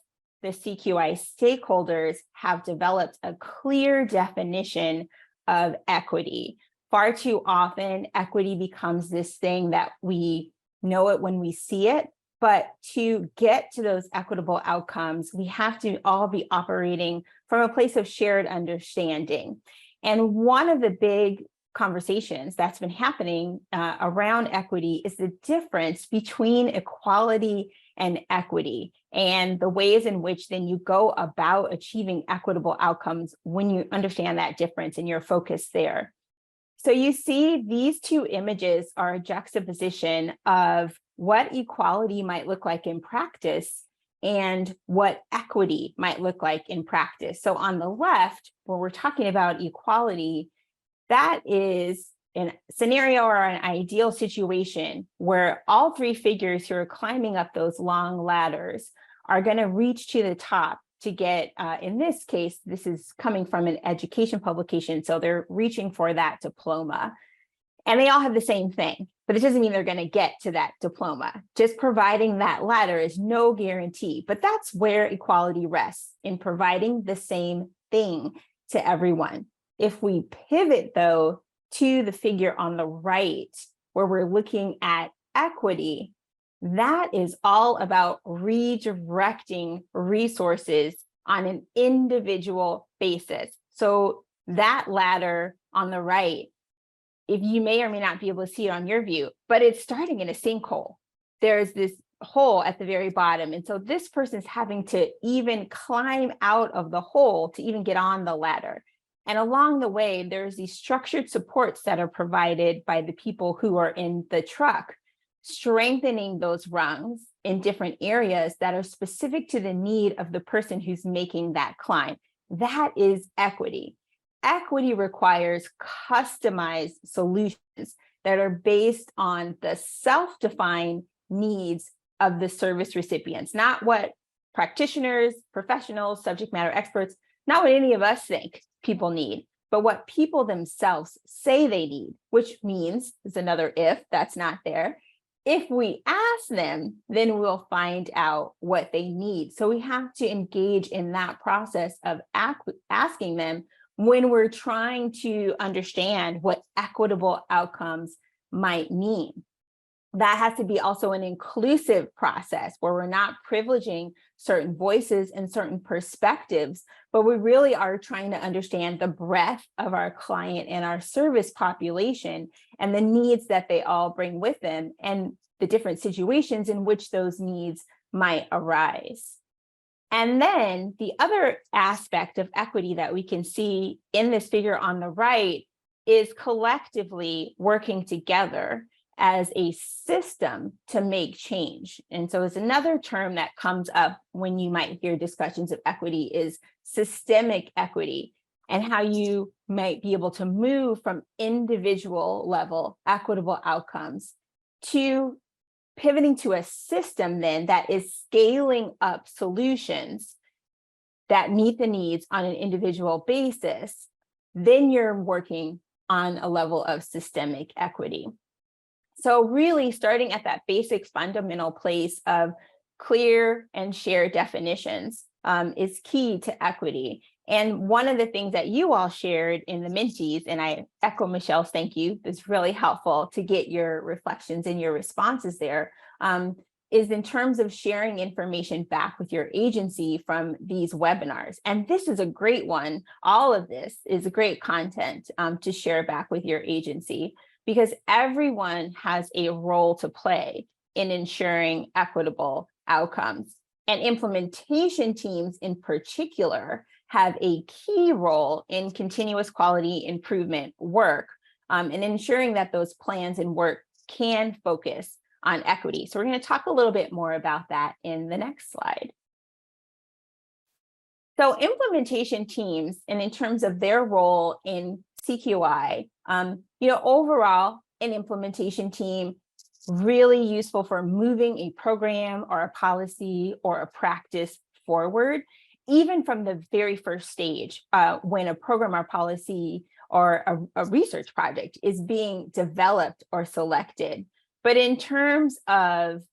the CQI stakeholders have developed a clear definition of equity. Far too often, equity becomes this thing that we know it when we see it, but to get to those equitable outcomes, we have to all be operating from a place of shared understanding. And one of the big conversations that's been happening around equity is the difference between equality and equity, and the ways in which then you go about achieving equitable outcomes when you understand that difference and you're focused there. So you see these two images are a juxtaposition of what equality might look like in practice and what equity might look like in practice. So on the left, where we're talking about equality, that is a scenario or an ideal situation where all three figures who are climbing up those long ladders are going to reach to the top to get, in this case, this is coming from an education publication, so they're reaching for that diploma. And they all have the same thing, but it doesn't mean they're going to get to that diploma. Just providing that ladder is no guarantee, but that's where equality rests, in providing the same thing to everyone. If we pivot, though, to the figure on the right, where we're looking at equity, that is all about redirecting resources on an individual basis. So that ladder on the right, if you may or may not be able to see it on your view, but it's starting in a sinkhole. There's this hole at the very bottom. And so this person's having to even climb out of the hole to even get on the ladder. And along the way, there's these structured supports that are provided by the people who are in the truck, strengthening those rungs in different areas that are specific to the need of the person who's making that climb. That is equity. Equity requires customized solutions that are based on the self-defined needs of the service recipients, not what practitioners, professionals, subject matter experts, not what any of us think people need, but what people themselves say they need, which means, there's another if that's not there. If we ask them, then we'll find out what they need. So we have to engage in that process of asking them when we're trying to understand what equitable outcomes might mean. That has to be also an inclusive process where we're not privileging certain voices and certain perspectives, but we really are trying to understand the breadth of our client and our service population and the needs that they all bring with them and the different situations in which those needs might arise. And then the other aspect of equity that we can see in this figure on the right is collectively working together as a system to make change. And so it's another term that comes up when you might hear discussions of equity is systemic equity, and how you might be able to move from individual level equitable outcomes to pivoting to a system then that is scaling up solutions that meet the needs on an individual basis. Then you're working on a level of systemic equity. So really starting at that basic fundamental place of clear and shared definitions is key to equity. And one of the things that you all shared in the mentees, and I echo Michelle's thank you, it's really helpful to get your reflections and your responses there, is in terms of sharing information back with your agency from these webinars. And this is a great one. All of this is great content to share back with your agency, because everyone has a role to play in ensuring equitable outcomes. And implementation teams in particular have a key role in continuous quality improvement work and ensuring that those plans and work can focus on equity. So we're going to talk a little bit more about that in the next slide. So implementation teams, and in terms of their role in CQI, overall, an implementation team really useful for moving a program or a policy or a practice forward, even from the very first stage when a program or policy or a research project is being developed or selected. But in terms of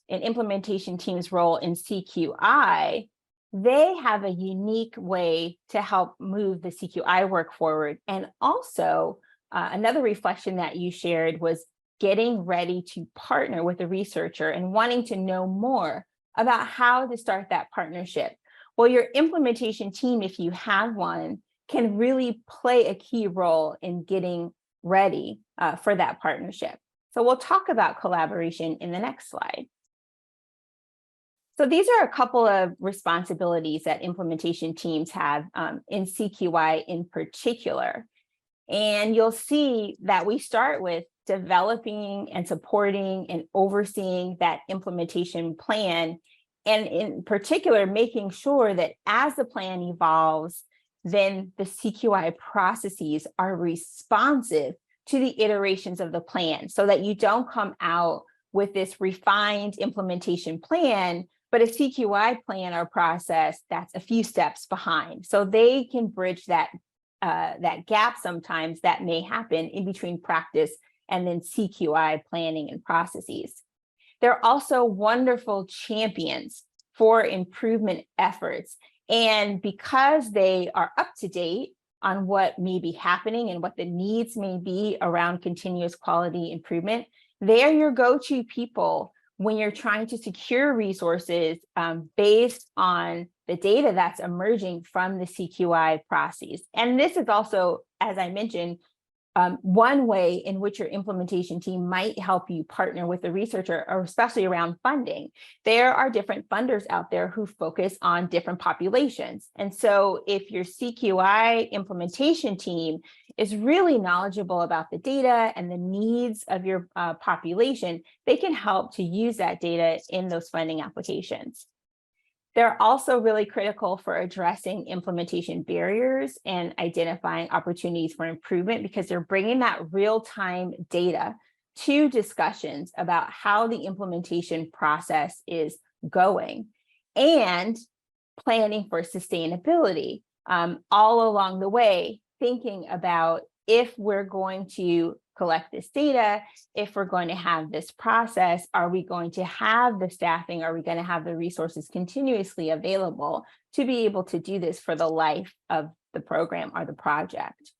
an implementation team's role in CQI, they have a unique way to help move the CQI work forward. And also, another reflection that you shared was getting ready to partner with a researcher and wanting to know more about how to start that partnership. Well, your implementation team, if you have one, can really play a key role in getting ready for that partnership. So we'll talk about collaboration in the next slide. So these are a couple of responsibilities that implementation teams have in CQI in particular. And you'll see that we start with developing and supporting and overseeing that implementation plan, and in particular, making sure that as the plan evolves, then the CQI processes are responsive to the iterations of the plan, so that you don't come out with this refined implementation plan, but a CQI plan or process that's a few steps behind. So they can bridge that gap sometimes that may happen in between practice and then CQI planning and processes. They're also wonderful champions for improvement efforts. And because they are up to date on what may be happening and what the needs may be around continuous quality improvement, They're your go-to people when you're trying to secure resources based on the data that's emerging from the CQI process. And this is also, as I mentioned, one way in which your implementation team might help you partner with the researcher, or especially around funding. There are different funders out there who focus on different populations. And so if your CQI implementation team is really knowledgeable about the data and the needs of your population, they can help to use that data in those funding applications. They're also really critical for addressing implementation barriers and identifying opportunities for improvement, because they're bringing that real-time data to discussions about how the implementation process is going and planning for sustainability all along the way, thinking about if we're going to collect this data, if we're going to have this process, are we going to have the staffing, are we going to have the resources continuously available to be able to do this for the life of the program or the project?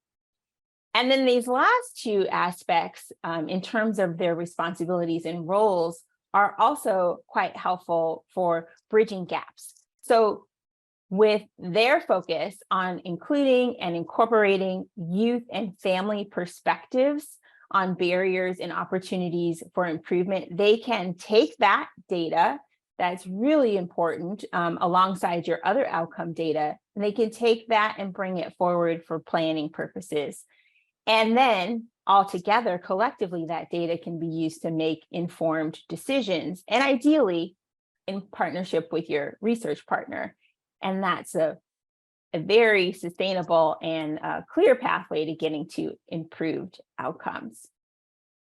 And then these last two aspects in terms of their responsibilities and roles are also quite helpful for bridging gaps. So with their focus on including and incorporating youth and family perspectives on barriers and opportunities for improvement, they can take that data that's really important alongside your other outcome data, and they can take that and bring it forward for planning purposes. And then altogether, collectively, that data can be used to make informed decisions, and ideally in partnership with your research partner. And that's a very sustainable and clear pathway to getting to improved outcomes.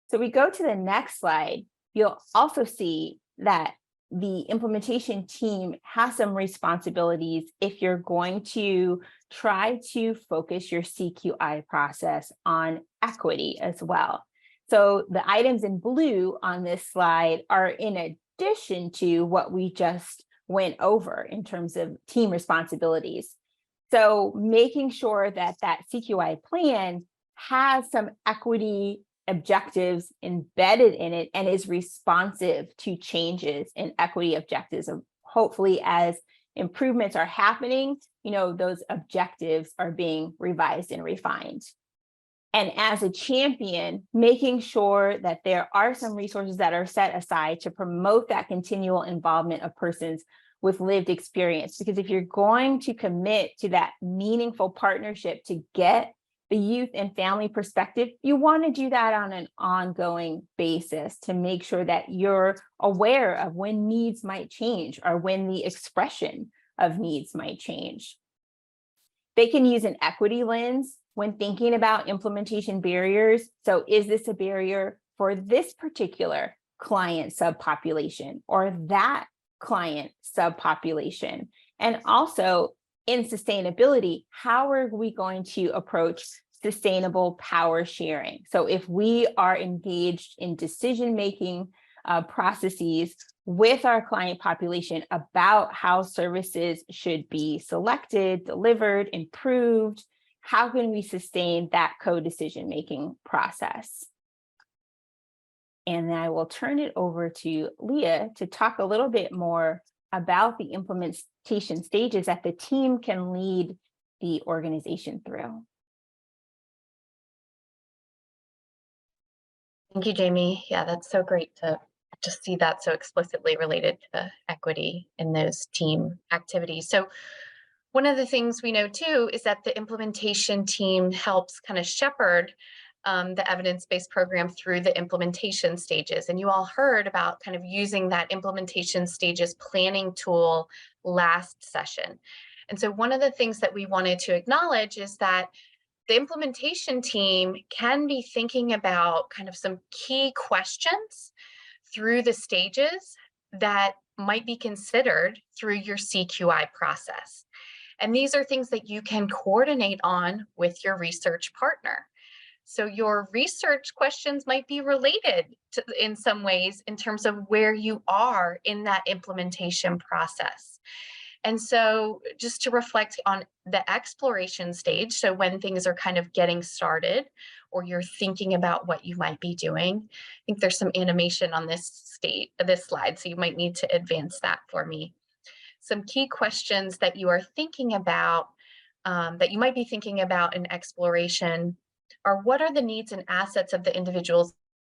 So we go to the next slide. You'll also see that the implementation team has some responsibilities if you're going to try to focus your CQI process on equity as well. So the items in blue on this slide are in addition to what we just went over in terms of team responsibilities. So making sure that that CQI plan has some equity objectives embedded in it and is responsive to changes in equity objectives. Hopefully, as improvements are happening, those objectives are being revised and refined. And as a champion, making sure that there are some resources that are set aside to promote that continual involvement of persons with lived experience. Because if you're going to commit to that meaningful partnership to get the youth and family perspective, you want to do that on an ongoing basis to make sure that you're aware of when needs might change or when the expression of needs might change. They can use an equity lens when thinking about implementation barriers. So is this a barrier for this particular client subpopulation or that client subpopulation? And also in sustainability, how are we going to approach sustainable power sharing? So if we are engaged in decision-making processes with our client population about how services should be selected, delivered, improved, how can we sustain that co-decision-making process? And then I will turn it over to Leah to talk a little bit more about the implementation stages that the team can lead the organization through. Thank you, Jaymie. Yeah, that's so great to just see that so explicitly related to equity in those team activities. So one of the things we know too is that the implementation team helps kind of shepherd the evidence-based program through the implementation stages. And you all heard about kind of using that implementation stages planning tool last session. And so one of the things that we wanted to acknowledge is that the implementation team can be thinking about kind of some key questions through the stages that might be considered through your CQI process. And these are things that you can coordinate on with your research partner. So your research questions might be related to, in some ways, in terms of where you are in that implementation process. And so just to reflect on the exploration stage, so when things are kind of getting started, or you're thinking about what you might be doing. I think there's some animation on this slide, so you might need to advance that for me. Some key questions that you are thinking about, that you might be thinking about in exploration, are what are the needs and assets of the individuals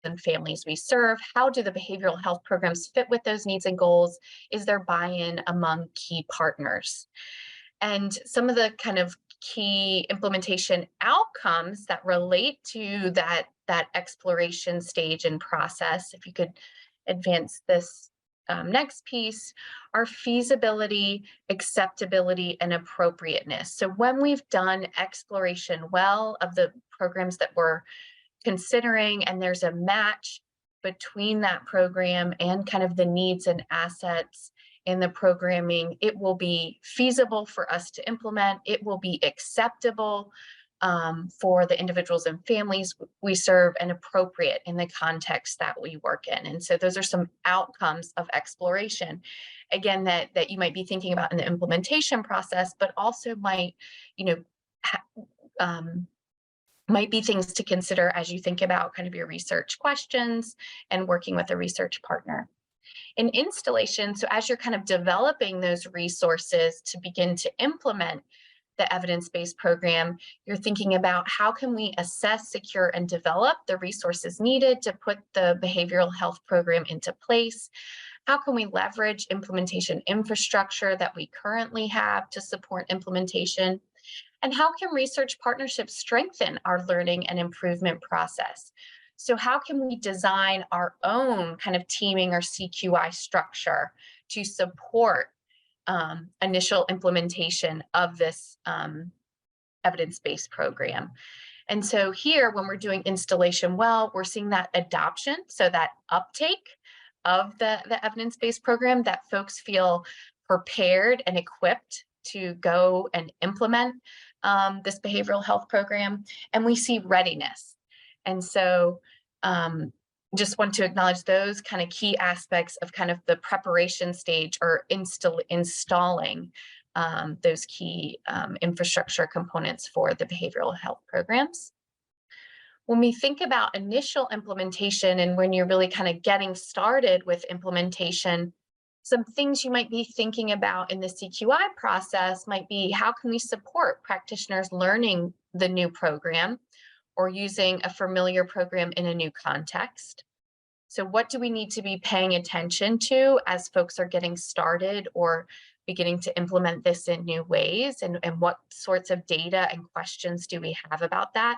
and families we serve? How do the behavioral health programs fit with those needs and goals? Is there buy-in among key partners? And some of the kind of key implementation outcomes that relate to that exploration stage and process, if you could advance this next piece, are feasibility, acceptability, and appropriateness. So when we've done exploration well of the programs that we're considering, and there's a match between that program and kind of the needs and assets in the programming, it will be feasible for us to implement. It will be acceptable for the individuals and families we serve, and appropriate in the context that we work in. And so those are some outcomes of exploration, again, that you might be thinking about in the implementation process, but also might, might be things to consider as you think about kind of your research questions and working with a research partner. In installation, so as you're kind of developing those resources to begin to implement the evidence-based program, you're thinking about how can we assess, secure, and develop the resources needed to put the behavioral health program into place? How can we leverage implementation infrastructure that we currently have to support implementation? And how can research partnerships strengthen our learning and improvement process? So how can we design our own kind of teaming or CQI structure to support initial implementation of this evidence-based program? And so here, when we're doing installation well, we're seeing that adoption, so that uptake of the evidence-based program, that folks feel prepared and equipped to go and implement this behavioral health program, and we see readiness. And so just want to acknowledge those kind of key aspects of kind of the preparation stage, or installing those key infrastructure components for the behavioral health programs. When we think about initial implementation, and when you're really kind of getting started with implementation, some things you might be thinking about in the CQI process might be, how can we support practitioners learning the new program or using a familiar program in a new context? So what do we need to be paying attention to as folks are getting started or beginning to implement this in new ways? And what sorts of data and questions do we have about that?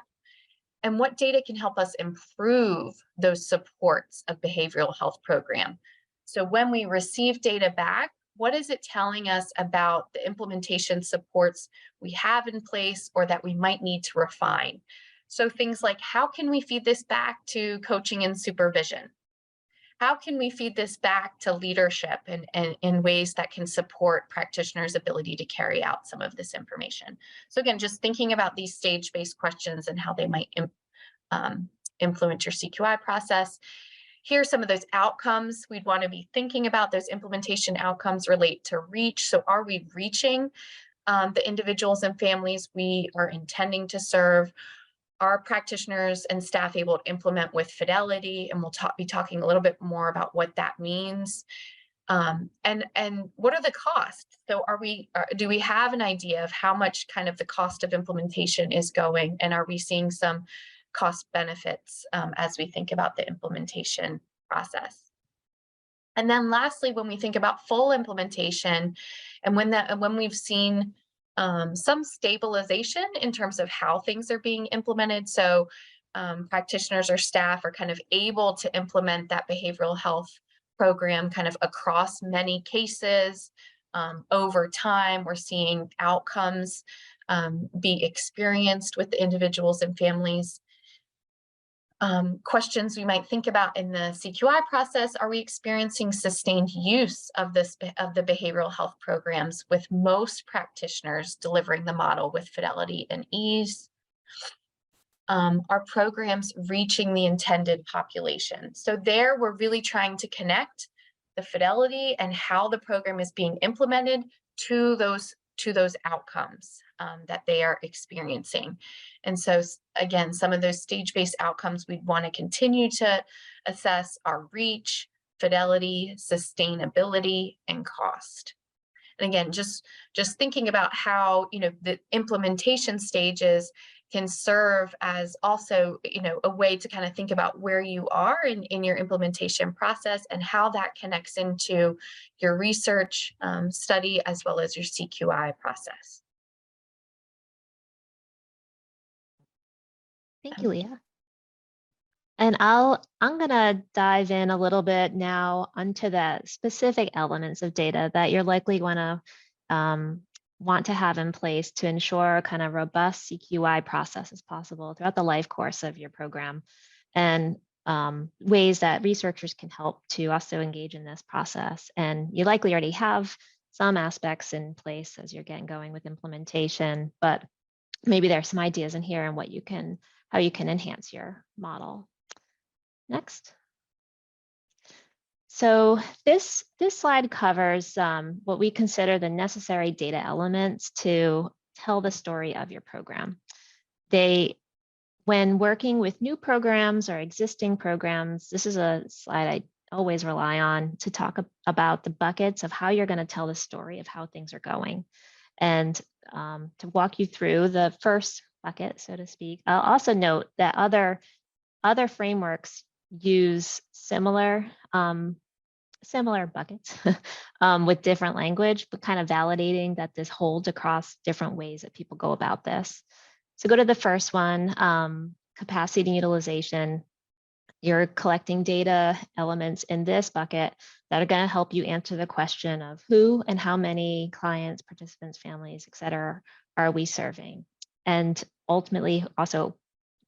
And what data can help us improve those supports of behavioral health program? So when we receive data back, what is it telling us about the implementation supports we have in place or that we might need to refine? So things like, how can we feed this back to coaching and supervision? How can we feed this back to leadership and in ways that can support practitioners' ability to carry out some of this information? So again, just thinking about these stage-based questions and how they might influence your CQI process. Here's some of those outcomes we'd want to be thinking about. Those implementation outcomes relate to reach. So are we reaching the individuals and families we are intending to serve? Are practitioners and staff able to implement with fidelity? And we'll be talking a little bit more about what that means. And what are the costs? So do we have an idea of how much kind of the cost of implementation is going? And are we seeing some cost benefits as we think about the implementation process? And then lastly, when we think about full implementation, and when we've seen some stabilization in terms of how things are being implemented, so practitioners or staff are kind of able to implement that behavioral health program kind of across many cases over time. We're seeing outcomes be experienced with the individuals and families. Questions we might think about in the CQI process: are we experiencing sustained use of the behavioral health programs, with most practitioners delivering the model with fidelity and ease? Are programs reaching the intended population? So there, we're really trying to connect the fidelity and how the program is being implemented to those outcomes. that they are experiencing. And so again, some of those stage-based outcomes we'd want to continue to assess are reach, fidelity, sustainability, and cost. And again, just thinking about how, the implementation stages can serve as also, a way to kind of think about where you are in your implementation process and how that connects into your research study as well as your CQI process. Thank you, Leah. And I'm gonna dive in a little bit now onto the specific elements of data that you're likely gonna want to have in place to ensure kind of robust CQI process as possible throughout the life course of your program, and ways that researchers can help to also engage in this process. And you likely already have some aspects in place as you're getting going with implementation, but maybe there's some ideas in here on how you can enhance your model. Next. So this slide covers what we consider the necessary data elements to tell the story of your program. When working with new programs or existing programs, this is a slide I always rely on to talk about the buckets of how you're going to tell the story of how things are going. And to walk you through the first bucket, so to speak, I'll also note that other frameworks use similar buckets with different language, but kind of validating that this holds across different ways that people go about this. So go to the first one, capacity utilization. You're collecting data elements in this bucket that are going to help you answer the question of who and how many clients, participants, families, et cetera, are we serving? And ultimately also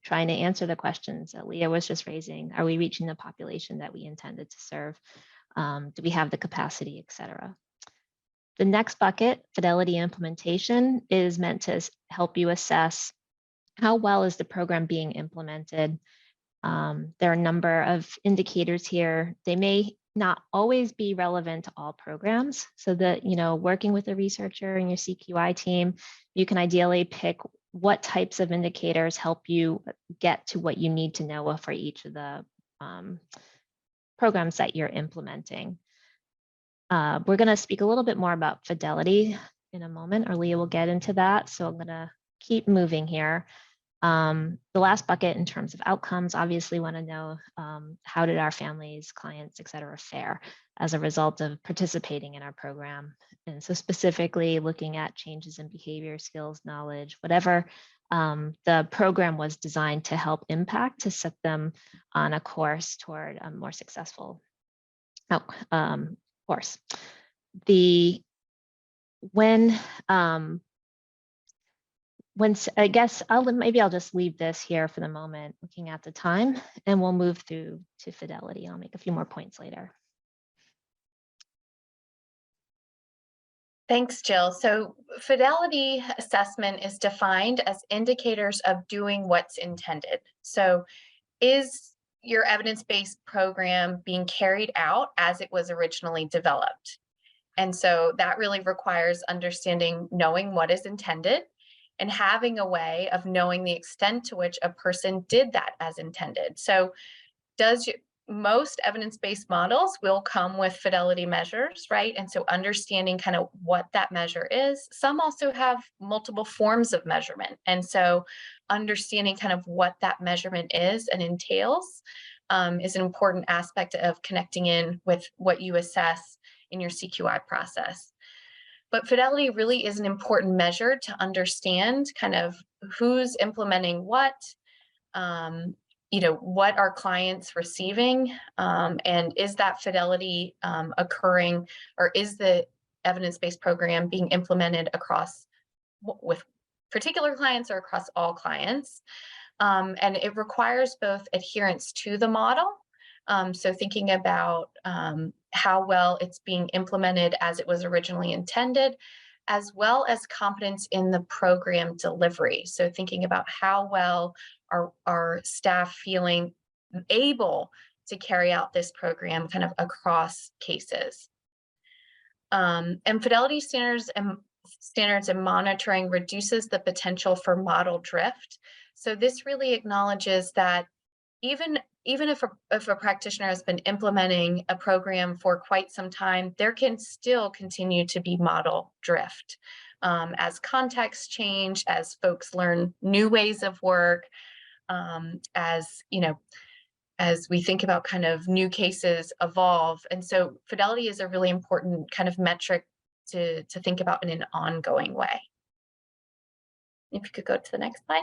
trying to answer the questions that Leah was just raising. Are we reaching the population that we intended to serve? Do we have the capacity, et cetera? The next bucket, fidelity implementation, is meant to help you assess how well is the program being implemented. There are a number of indicators here. They may not always be relevant to all programs, so that, working with a researcher and your CQI team, you can ideally pick what types of indicators help you get to what you need to know for each of the programs that you're implementing. We're going to speak a little bit more about fidelity in a moment, or Leah will get into that. So I'm going to keep moving here. The last bucket in terms of outcomes, obviously want to know how did our families, clients, et cetera, fare as a result of participating in our program. And so specifically looking at changes in behavior, skills, knowledge, whatever the program was designed to help impact, to set them on a course toward a more successful course. I guess maybe I'll just leave this here for the moment, looking at the time, and we'll move through to fidelity. I'll make a few more points later. Thanks, Jill. So fidelity assessment is defined as indicators of doing what's intended. So is your evidence-based program being carried out as it was originally developed? And so that really requires knowing what is intended and having a way of knowing the extent to which a person did that as intended. So most evidence-based models will come with fidelity measures, right? And so understanding kind of what that measure is. Some also have multiple forms of measurement. And so understanding kind of what that measurement is and entails is an important aspect of connecting in with what you assess in your CQI process. But fidelity really is an important measure to understand kind of who's implementing what are clients receiving, and is that fidelity occurring, or is the evidence-based program being implemented with particular clients or across all clients? And it requires both adherence to the model, so thinking about how well it's being implemented as it was originally intended, as well as competence in the program delivery. So thinking about how well are staff feeling able to carry out this program kind of across cases. And fidelity standards standards and monitoring reduces the potential for model drift. So this really acknowledges that even if a practitioner has been implementing a program for quite some time, there can still continue to be model drift as contexts change, as folks learn new ways of work, as as we think about kind of new cases evolve. And so fidelity is a really important kind of metric to think about in an ongoing way. If you could go to the next slide.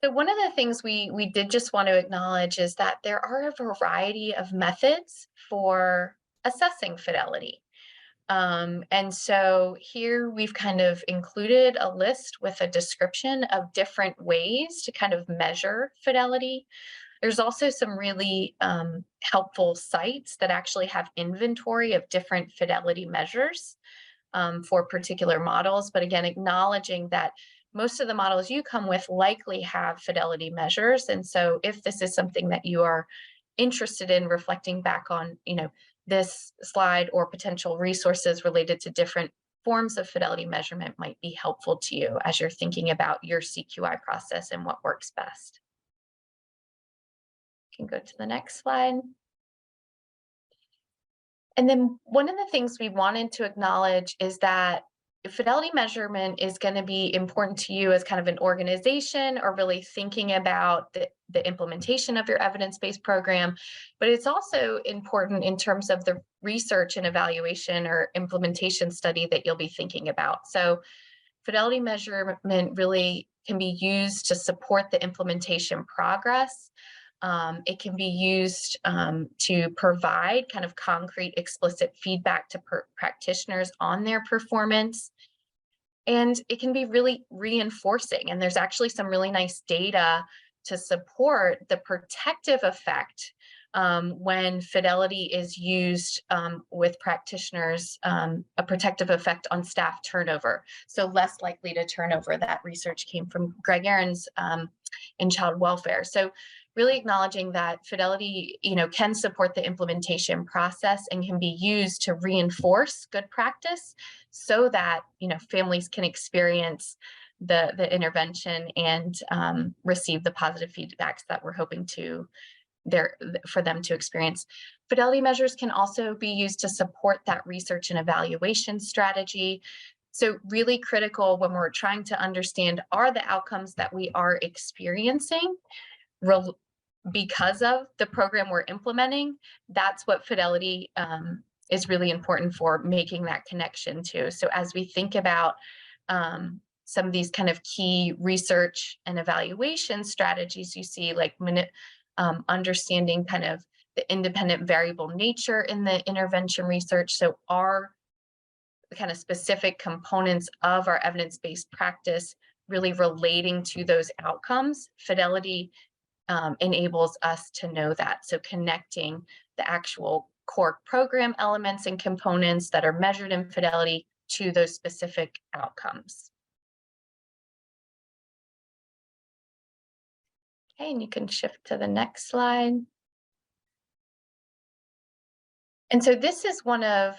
So one of the things we did just want to acknowledge is that there are a variety of methods for assessing fidelity. And so here we've kind of included a list with a description of different ways to kind of measure fidelity. There's also some really helpful sites that actually have inventory of different fidelity measures for particular models. But again, acknowledging that most of the models you come with likely have fidelity measures. And so if this is something that you are interested in reflecting back on, this slide or potential resources related to different forms of fidelity measurement might be helpful to you as you're thinking about your CQI process and what works best. You can go to the next slide. And then one of the things we wanted to acknowledge is that fidelity measurement is going to be important to you as kind of an organization or really thinking about the implementation of your evidence-based program, but it's also important in terms of the research and evaluation or implementation study that you'll be thinking about. So fidelity measurement really can be used to support the implementation progress. It can be used to provide kind of concrete, explicit feedback to practitioners on their performance. And it can be really reinforcing. And there's actually some really nice data to support the protective effect when fidelity is used with practitioners, a protective effect on staff turnover. So less likely to turn over. That research came from Greg Ahrens in child welfare. So really acknowledging that fidelity, can support the implementation process and can be used to reinforce good practice so that, families can experience the intervention and receive the positive feedbacks that we're hoping for them to experience. Fidelity measures can also be used to support that research and evaluation strategy. So really critical when we're trying to understand, are the outcomes that we are experiencing because of the program we're implementing? That's what fidelity is really important for making that connection to. So as we think about some of these kind of key research and evaluation strategies, you see like understanding kind of the independent variable nature in the intervention research. So are the kind of specific components of our evidence-based practice really relating to those outcomes? Fidelity enables us to know that. So connecting the actual core program elements and components that are measured in fidelity to those specific outcomes. Okay, and you can shift to the next slide. And so this is one of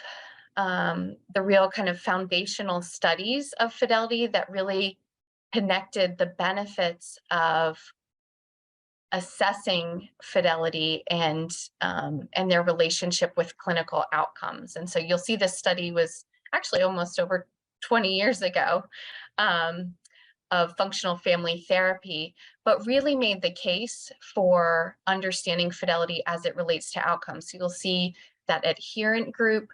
the real kind of foundational studies of fidelity that really connected the benefits of assessing fidelity and their relationship with clinical outcomes. And so you'll see this study was actually almost over 20 years ago of functional family therapy, but really made the case for understanding fidelity as it relates to outcomes. So you'll see that adherent group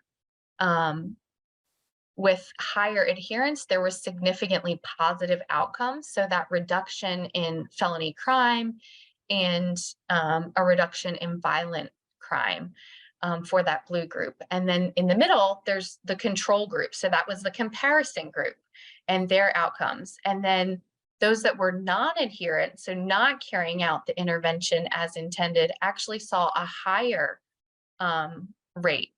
with higher adherence, there was significantly positive outcomes. So that reduction in felony crime and a reduction in violent crime for that blue group. And then in the middle, there's the control group. So that was the comparison group and their outcomes. And then those that were non-adherent, so not carrying out the intervention as intended, actually saw a higher rate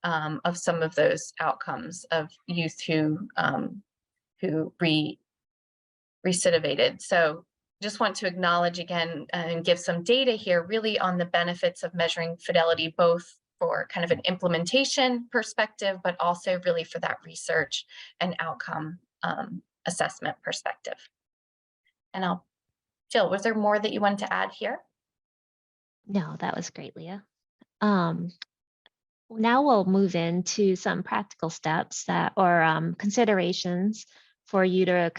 of some of those outcomes of youth who recidivated. So just want to acknowledge again and give some data here really on the benefits of measuring fidelity, both for kind of an implementation perspective, but also really for that research and outcome assessment perspective. And Jill, was there more that you wanted to add here? No, that was great, Leah. Now we'll move into some practical steps that or considerations for you to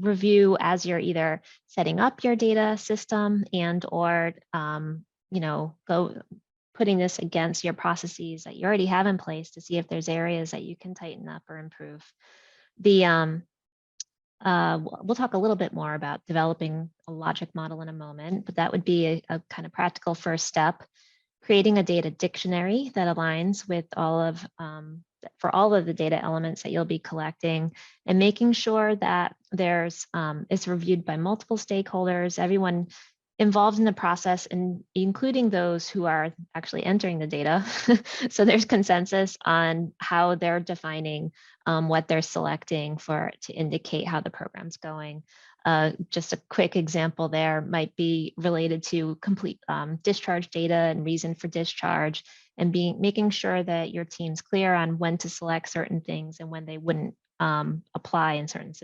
review as you're either setting up your data system and or go putting this against your processes that you already have in place to see if there's areas that you can tighten up or improve. We'll talk a little bit more about developing a logic model in a moment, but that would be a kind of practical first step. Creating a data dictionary that aligns with for all of the data elements that you'll be collecting, and making sure that it's reviewed by multiple stakeholders, everyone involved in the process, and including those who are actually entering the data. So there's consensus on how they're defining what they're selecting to indicate how the program's going. Just a quick example there might be related to complete discharge data and reason for discharge, and making sure that your team's clear on when to select certain things and when they wouldn't apply in certain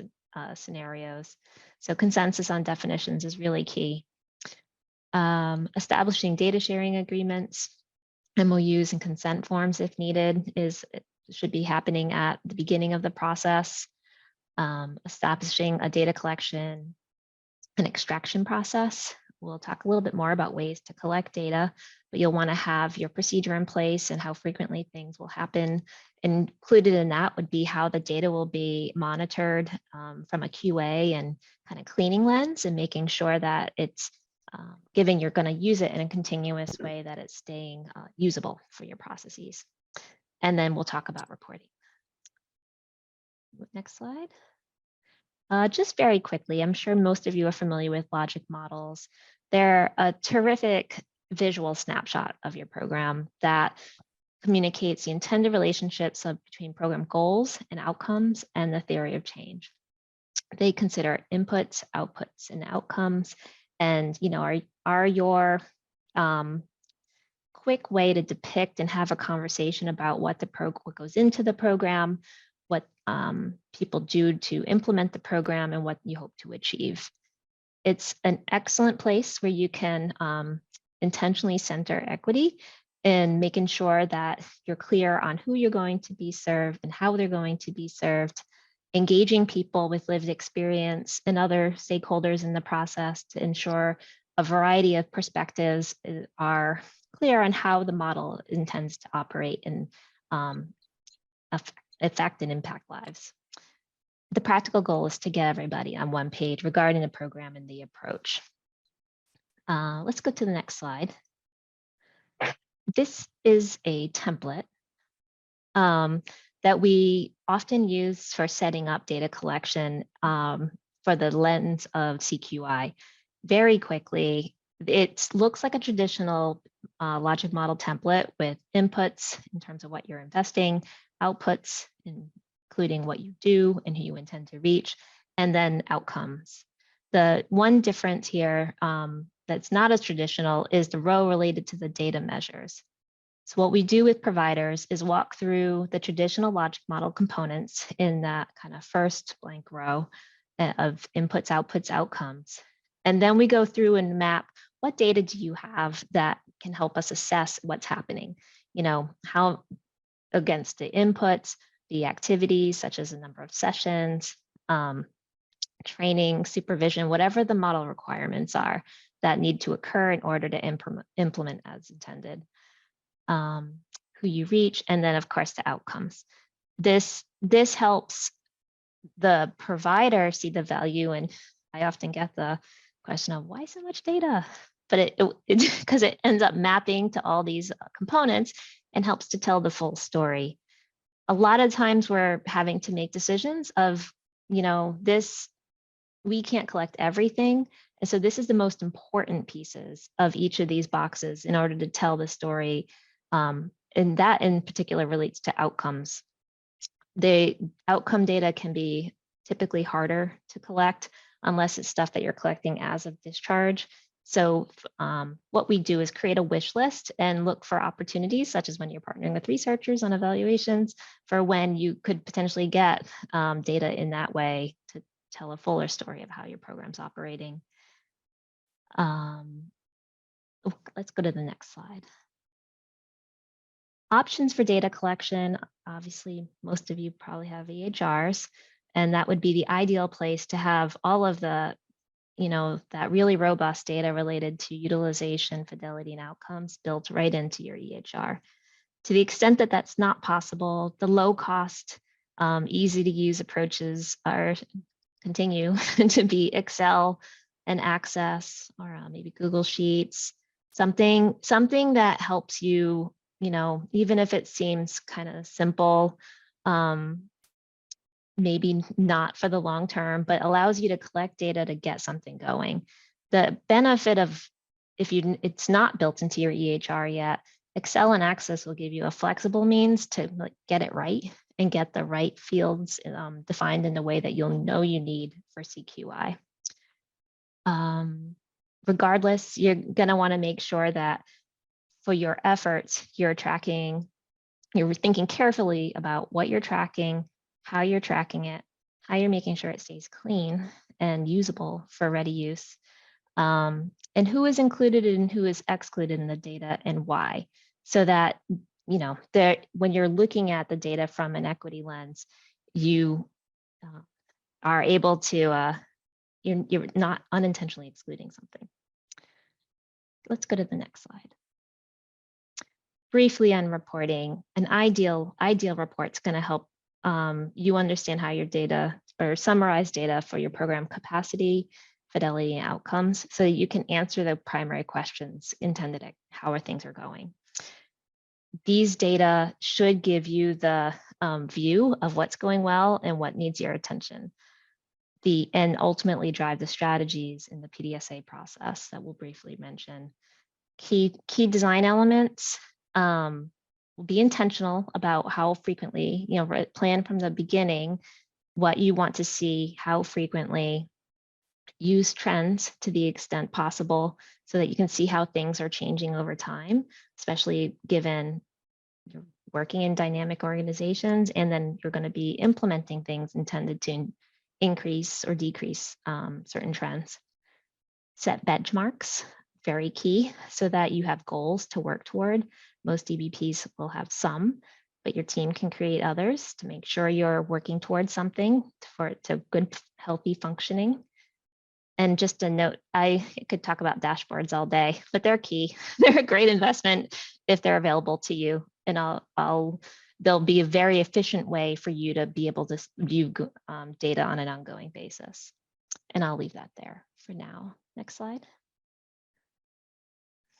scenarios. So consensus on definitions is really key. Establishing data sharing agreements, MOUs, and consent forms if needed should be happening at the beginning of the process. Establishing a data collection and extraction process. We'll talk a little bit more about ways to collect data, but you'll want to have your procedure in place and how frequently things will happen. Included in that would be how the data will be monitored from a QA and kind of cleaning lens, and making sure that it's given you're going to use it in a continuous way, that it's staying usable for your processes. And then we'll talk about reporting. Next slide. Just very quickly, I'm sure most of you are familiar with logic models. They're a terrific visual snapshot of your program that communicates the intended relationships between program goals and outcomes and the theory of change. They consider inputs, outputs, and outcomes, and are your quick way to depict and have a conversation about what goes into the program, what people do to implement the program, and what you hope to achieve. It's an excellent place where you can intentionally center equity in making sure that you're clear on who you're going to be served and how they're going to be served, engaging people with lived experience and other stakeholders in the process to ensure a variety of perspectives are clear on how the model intends to operate and affect and impact lives. The practical goal is to get everybody on one page regarding the program and the approach. Let's go to the next slide. This is a template that we often use for setting up data collection for the lens of CQI. Very quickly, it looks like a traditional logic model template with inputs in terms of what you're investing, outputs, including what you do and who you intend to reach, and then outcomes. The one difference here that's not as traditional is the row related to the data measures. So what we do with providers is walk through the traditional logic model components in that kind of first blank row of inputs, outputs, outcomes. And then we go through and map what data do you have that can help us assess what's happening, how against the inputs, the activities such as the number of sessions, training, supervision, whatever the model requirements are that need to occur in order to implement as intended, who you reach, and then of course the outcomes. This helps the provider see the value, and I often get the question of why so much data, but because it ends up mapping to all these components and helps to tell the full story. A lot of times we're having to make decisions of, we can't collect everything. And so this is the most important pieces of each of these boxes in order to tell the story. And that in particular relates to outcomes. The outcome data can be typically harder to collect unless it's stuff that you're collecting as of discharge. So what we do is create a wish list and look for opportunities, such as when you're partnering with researchers on evaluations, for when you could potentially get data in that way to tell a fuller story of how your program's operating. Let's go to the next slide. Options for data collection. Obviously, most of you probably have EHRs, and that would be the ideal place to have all of the, that really robust data related to utilization, fidelity, and outcomes built right into your EHR. To the extent that that's not possible, the low cost, easy to use approaches continue to be Excel and Access, or maybe Google Sheets, something that helps you, even if it seems kind of simple, maybe not for the long term, but allows you to collect data to get something going. The benefit of it's not built into your EHR yet, Excel and Access will give you a flexible means to get it right and get the right fields defined in a way that you'll know you need for CQI. Regardless, you're going to want to make sure that for your efforts, you're thinking carefully about what you're tracking, how you're tracking it, how you're making sure it stays clean and usable for ready use, and who is included and who is excluded in the data and why, so that, when you're looking at the data from an equity lens, you are able to, you're not unintentionally excluding something. Let's go to the next slide. Briefly on reporting, an ideal report is going to help you understand how your data, or summarize data for your program capacity, fidelity, and outcomes, so that you can answer the primary questions intended at how things are going. These data should give you the view of what's going well and what needs your attention, and ultimately drive the strategies in the PDSA process that we'll briefly mention. Key design elements. Be intentional about how frequently, plan from the beginning what you want to see, how frequently. Use trends to the extent possible so that you can see how things are changing over time, especially given you're working in dynamic organizations, and then you're going to be implementing things intended to increase or decrease certain trends. Set benchmarks, very key, so that you have goals to work toward. Most DBPs will have some, but your team can create others to make sure you're working towards something to good, healthy functioning. And just a note, I could talk about dashboards all day, but they're key. They're a great investment if they're available to you. And they'll be a very efficient way for you to be able to view data on an ongoing basis. And I'll leave that there for now. Next slide.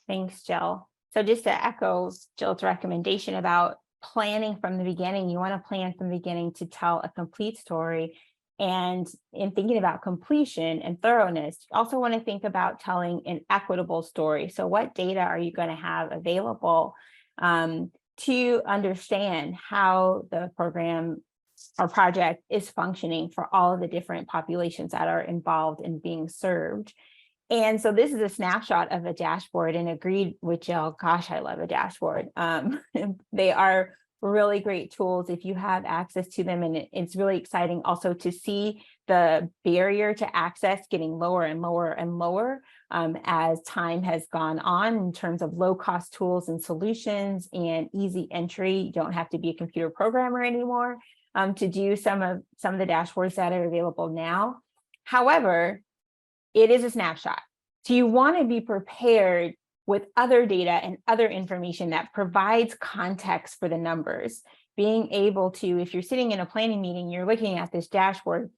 Thanks, Jill. So just to echo Jill's recommendation about planning from the beginning, you want to plan from the beginning to tell a complete story. And in thinking about completion and thoroughness, you also want to think about telling an equitable story. So what data are you going to have available to understand how the program or project is functioning for all of the different populations that are involved in being served? And so this is a snapshot of a dashboard, and agreed with Jill, gosh, I love a dashboard. They are really great tools if you have access to them. And it's really exciting also to see the barrier to access getting lower and lower and lower as time has gone on in terms of low cost tools and solutions and easy entry. You don't have to be a computer programmer anymore to do some of the dashboards that are available now. However, it is a snapshot. So you want to be prepared with other data and other information that provides context for the numbers. Being able to, if you're sitting in a planning meeting, you're looking at this dashboard,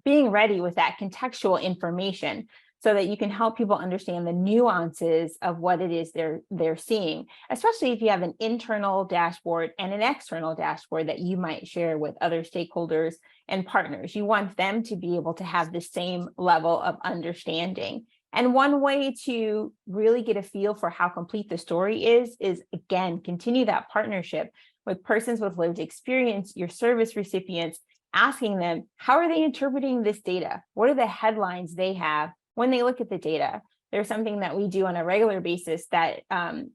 being ready with that contextual information so that you can help people understand the nuances of what it is they're seeing, especially if you have an internal dashboard and an external dashboard that you might share with other stakeholders and partners. You want them to be able to have the same level of understanding. And one way to really get a feel for how complete the story is again, continue that partnership with persons with lived experience, your service recipients, asking them, how are they interpreting this data? What are the headlines they have when they look at the data? there's something that we do on a regular basis that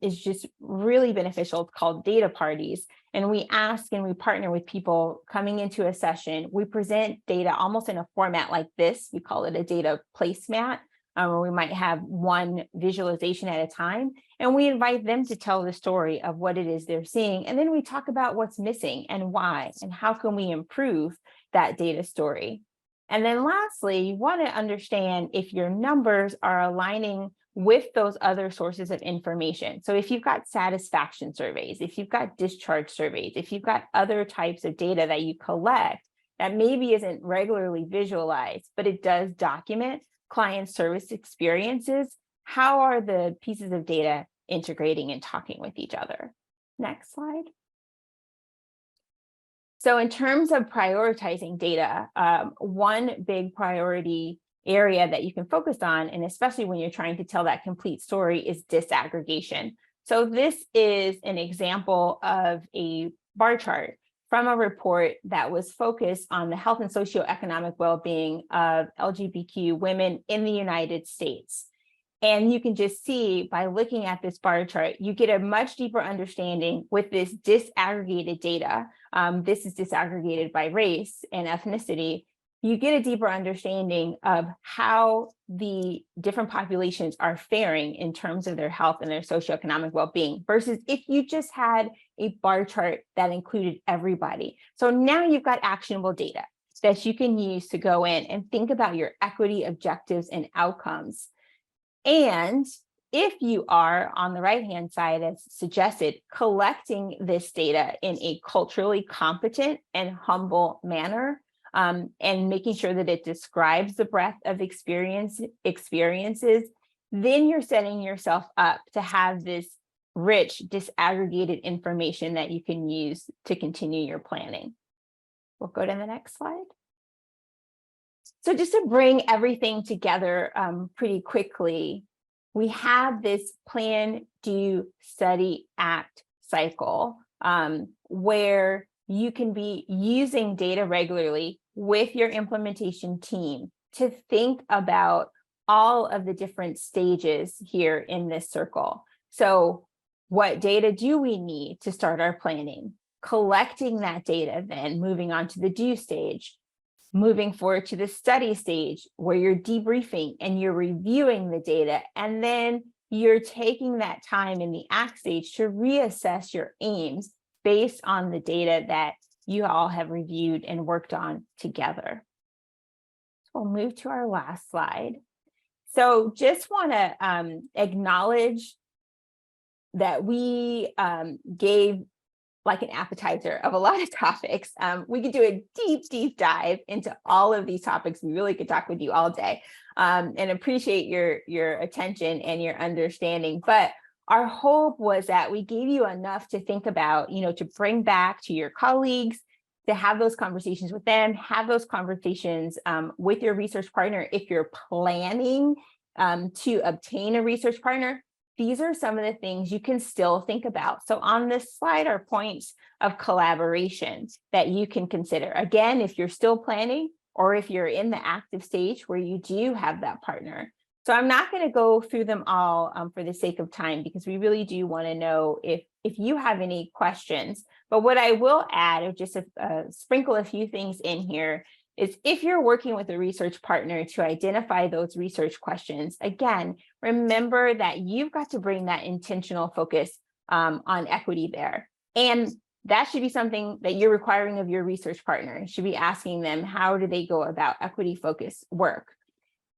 is just really beneficial called data parties. And we ask and we partner with people coming into a session. We present data almost in a format like this. We call it a data placemat, where we might have one visualization at a time. And we invite them to tell the story of what it is they're seeing. And then we talk about what's missing and why, and how can we improve that data story. And then lastly, you want to understand if your numbers are aligning with those other sources of information. So if you've got satisfaction surveys, if you've got discharge surveys, if you've got other types of data that you collect that maybe isn't regularly visualized, but it does document client service experiences, how are the pieces of data integrating and talking with each other? Next slide. So in terms of prioritizing data, one big priority area that you can focus on, and especially when you're trying to tell that complete story, is disaggregation. So this is an example of a bar chart from a report that was focused on the health and socioeconomic well-being of LGBTQ women in the United States. And you can just see by looking at this bar chart, you get a much deeper understanding with this disaggregated data. This is disaggregated by race and ethnicity. You get a deeper understanding of how the different populations are faring in terms of their health and their socioeconomic well-being versus if you just had a bar chart that included everybody. So now you've got actionable data that you can use to go in and think about your equity objectives and outcomes. And if you are on the right-hand side, as suggested, collecting this data in a culturally competent and humble manner, and making sure that it describes the breadth of experiences, then you're setting yourself up to have this rich, disaggregated information that you can use to continue your planning. We'll go to the next slide. So just to bring everything together pretty quickly, we have this plan, do, study, act cycle where you can be using data regularly with your implementation team to think about all of the different stages here in this circle. So what data do we need to start our planning? Collecting that data, then moving on to the do stage, moving forward to the study stage where you're debriefing and you're reviewing the data, and then you're taking that time in the act stage to reassess your aims based on the data that you all have reviewed and worked on together. So we'll move to our last slide. So just want to acknowledge that we gave like an appetizer of a lot of topics. We could do a deep dive into all of these topics. We really could talk with you all day and appreciate your attention and your understanding. But our hope was that we gave you enough to think about, to bring back to your colleagues, to have those conversations with them, have those conversations with your research partner. If you're planning to obtain a research partner, these are some of the things you can still think about. So on this slide are points of collaboration that you can consider. Again, if you're still planning or if you're in the active stage where you do have that partner. So I'm not going to go through them all for the sake of time, because we really do want to know if you have any questions. But what I will add, or just sprinkle a few things in here, is if you're working with a research partner to identify those research questions, again, remember that you've got to bring that intentional focus on equity there. And that should be something that you're requiring of your research partner. You should be asking them, how do they go about equity focused work?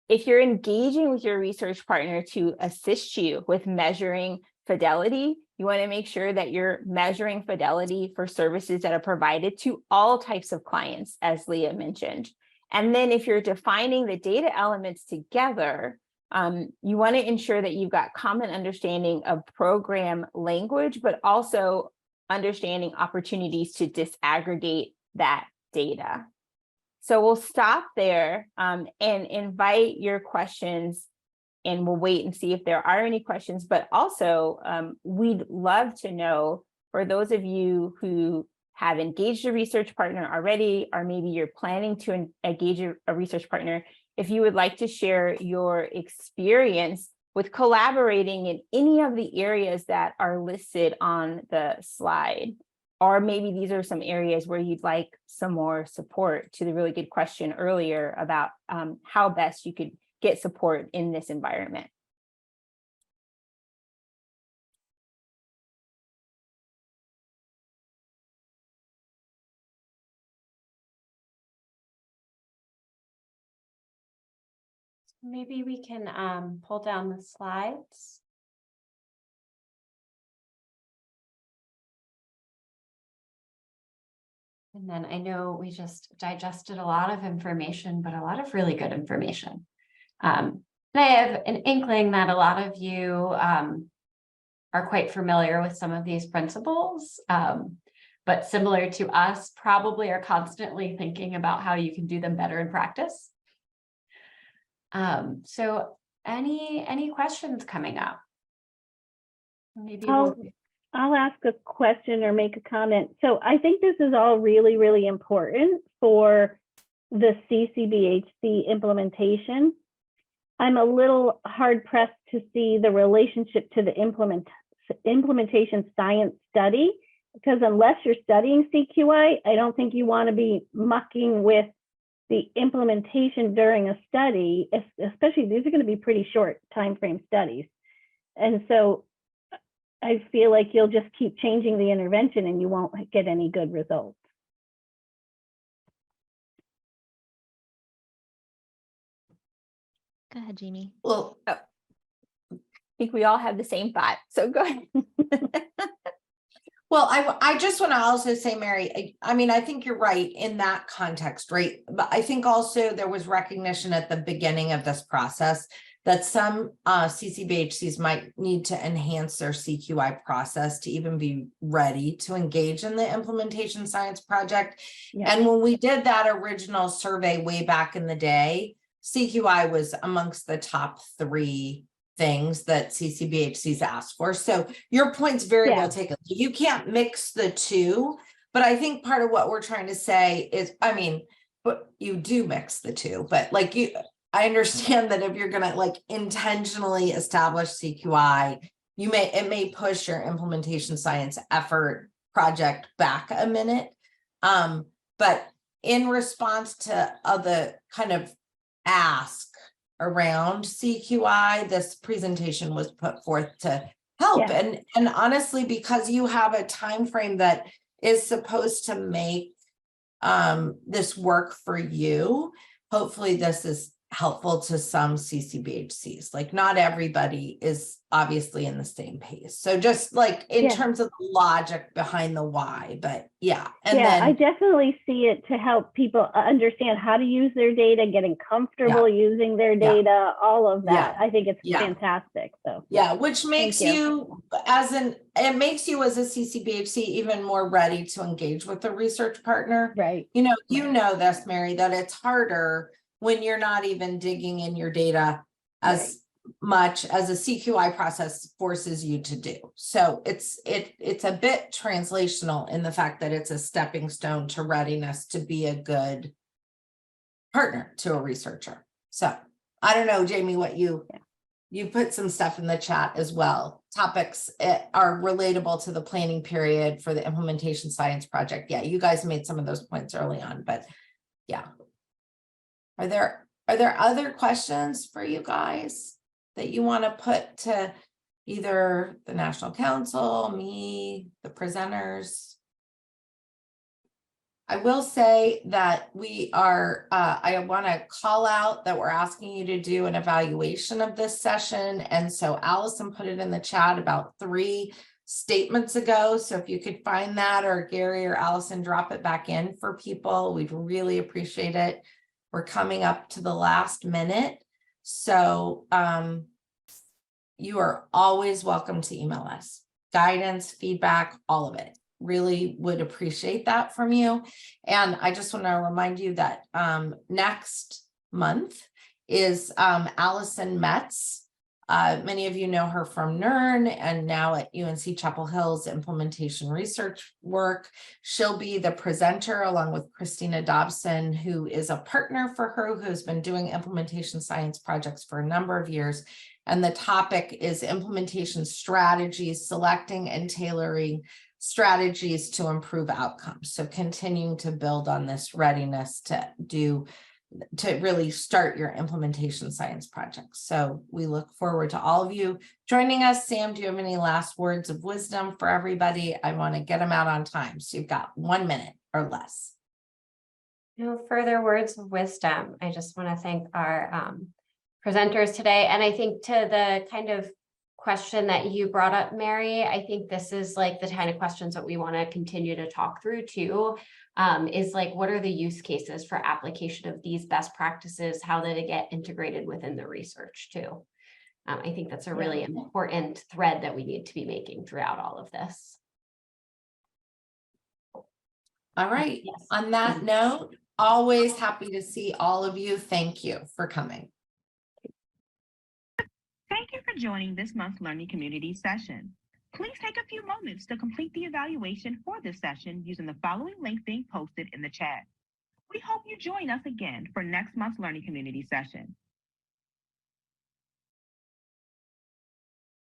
If you're engaging with your research partner to assist you with measuring fidelity, you want to make sure that you're measuring fidelity for services that are provided to all types of clients, as Leah mentioned. And then if you're defining the data elements together, you want to ensure that you've got common understanding of program language, but also understanding opportunities to disaggregate that data. So we'll stop there and invite your questions, and we'll wait and see if there are any questions. But also, we'd love to know, for those of you who have engaged a research partner already, or maybe you're planning to engage a research partner, if you would like to share your experience with collaborating in any of the areas that are listed on the slide. Or maybe these are some areas where you'd like some more support, to the really good question earlier about how best you could get support in this environment. Maybe we can pull down the slides. And then I know we just digested a lot of information, but a lot of really good information. And I have an inkling that a lot of you are quite familiar with some of these principles, but similar to us, probably are constantly thinking about how you can do them better in practice. So any questions coming up? Maybe I'll ask a question or make a comment. So I think this is all really, really important for the CCBHC implementation. I'm a little hard pressed to see the relationship to the implementation science study, because unless you're studying CQI, I don't think you want to be mucking with the implementation during a study, especially these are going to be pretty short time frame studies. And so I feel like you'll just keep changing the intervention and you won't get any good results. Go ahead, Jaymie. Well, I think we all have the same thought, so go ahead. well, I just want to also say, Mary, I mean, I think you're right in that context, right? But I think also there was recognition at the beginning of this process that some CCBHCs might need to enhance their CQI process to even be ready to engage in the implementation science project. Yeah. And when we did that original survey way back in the day, CQI was amongst the top 3 things that CCBHCs asked for. So your point's very well taken. You can't mix the two, but I think part of what we're trying to say is, I mean, but you do mix the two, but like I understand that if you're going to like intentionally establish CQI, it may push your implementation science effort project back a minute. But in response to other kind of ask around CQI, this presentation was put forth to help. Yeah. And honestly, because you have a time frame that is supposed to make this work for you, hopefully this is helpful to some CCBHCs. Like not everybody is obviously in the same pace. So just like in terms of the logic behind the why, but yeah. And then I definitely see it to help people understand how to use their data, getting comfortable using their data, all of that. I think it's fantastic. So which makes you as a CCBHC even more ready to engage with a research partner. Right. You know this, Mary, that it's harder when you're not even digging in your data as much as a CQI process forces you to do. So it's a bit translational in the fact that it's a stepping stone to readiness to be a good partner to a researcher. So I don't know, Jaymie, what you put some stuff in the chat as well. Topics are relatable to the planning period for the implementation science project. Yeah, you guys made some of those points early on, but yeah. Are there other questions for you guys that you want to put to either the National Council, me, the presenters? I will say that we are, I want to call out that we're asking you to do an evaluation of this session. And so Allison put it in the chat about 3 statements ago. So if you could find that, or Gary or Allison drop it back in for people, we'd really appreciate it. We're coming up to the last minute. So you are always welcome to email us. Guidance, feedback, all of it. Really would appreciate that from you. And I just want to remind you that next month is Allison Metz Many of you know her from NERN and now at UNC Chapel Hill's implementation research work. She'll be the presenter along with Christina Dobson, who is a partner for her, who's been doing implementation science projects for a number of years. And the topic is implementation strategies, selecting and tailoring strategies to improve outcomes. So continuing to build on this readiness to really start your implementation science projects. So we look forward to all of you joining us. Sam, do you have any last words of wisdom for everybody? I want to get them out on time. So you've got 1 minute or less. No further words of wisdom. I just want to thank our presenters today. And I think to the kind of question that you brought up, Mary, I think this is like the kind of questions that we want to continue to talk through too, is like, what are the use cases for application of these best practices? How do they get integrated within the research too? I think that's a really important thread that we need to be making throughout all of this. All right. Yes. On that note, always happy to see all of you. Thank you for coming. Thank you for joining this month's Learning Community session. Please take a few moments to complete the evaluation for this session using the following link being posted in the chat. We hope you join us again for next month's Learning Community session.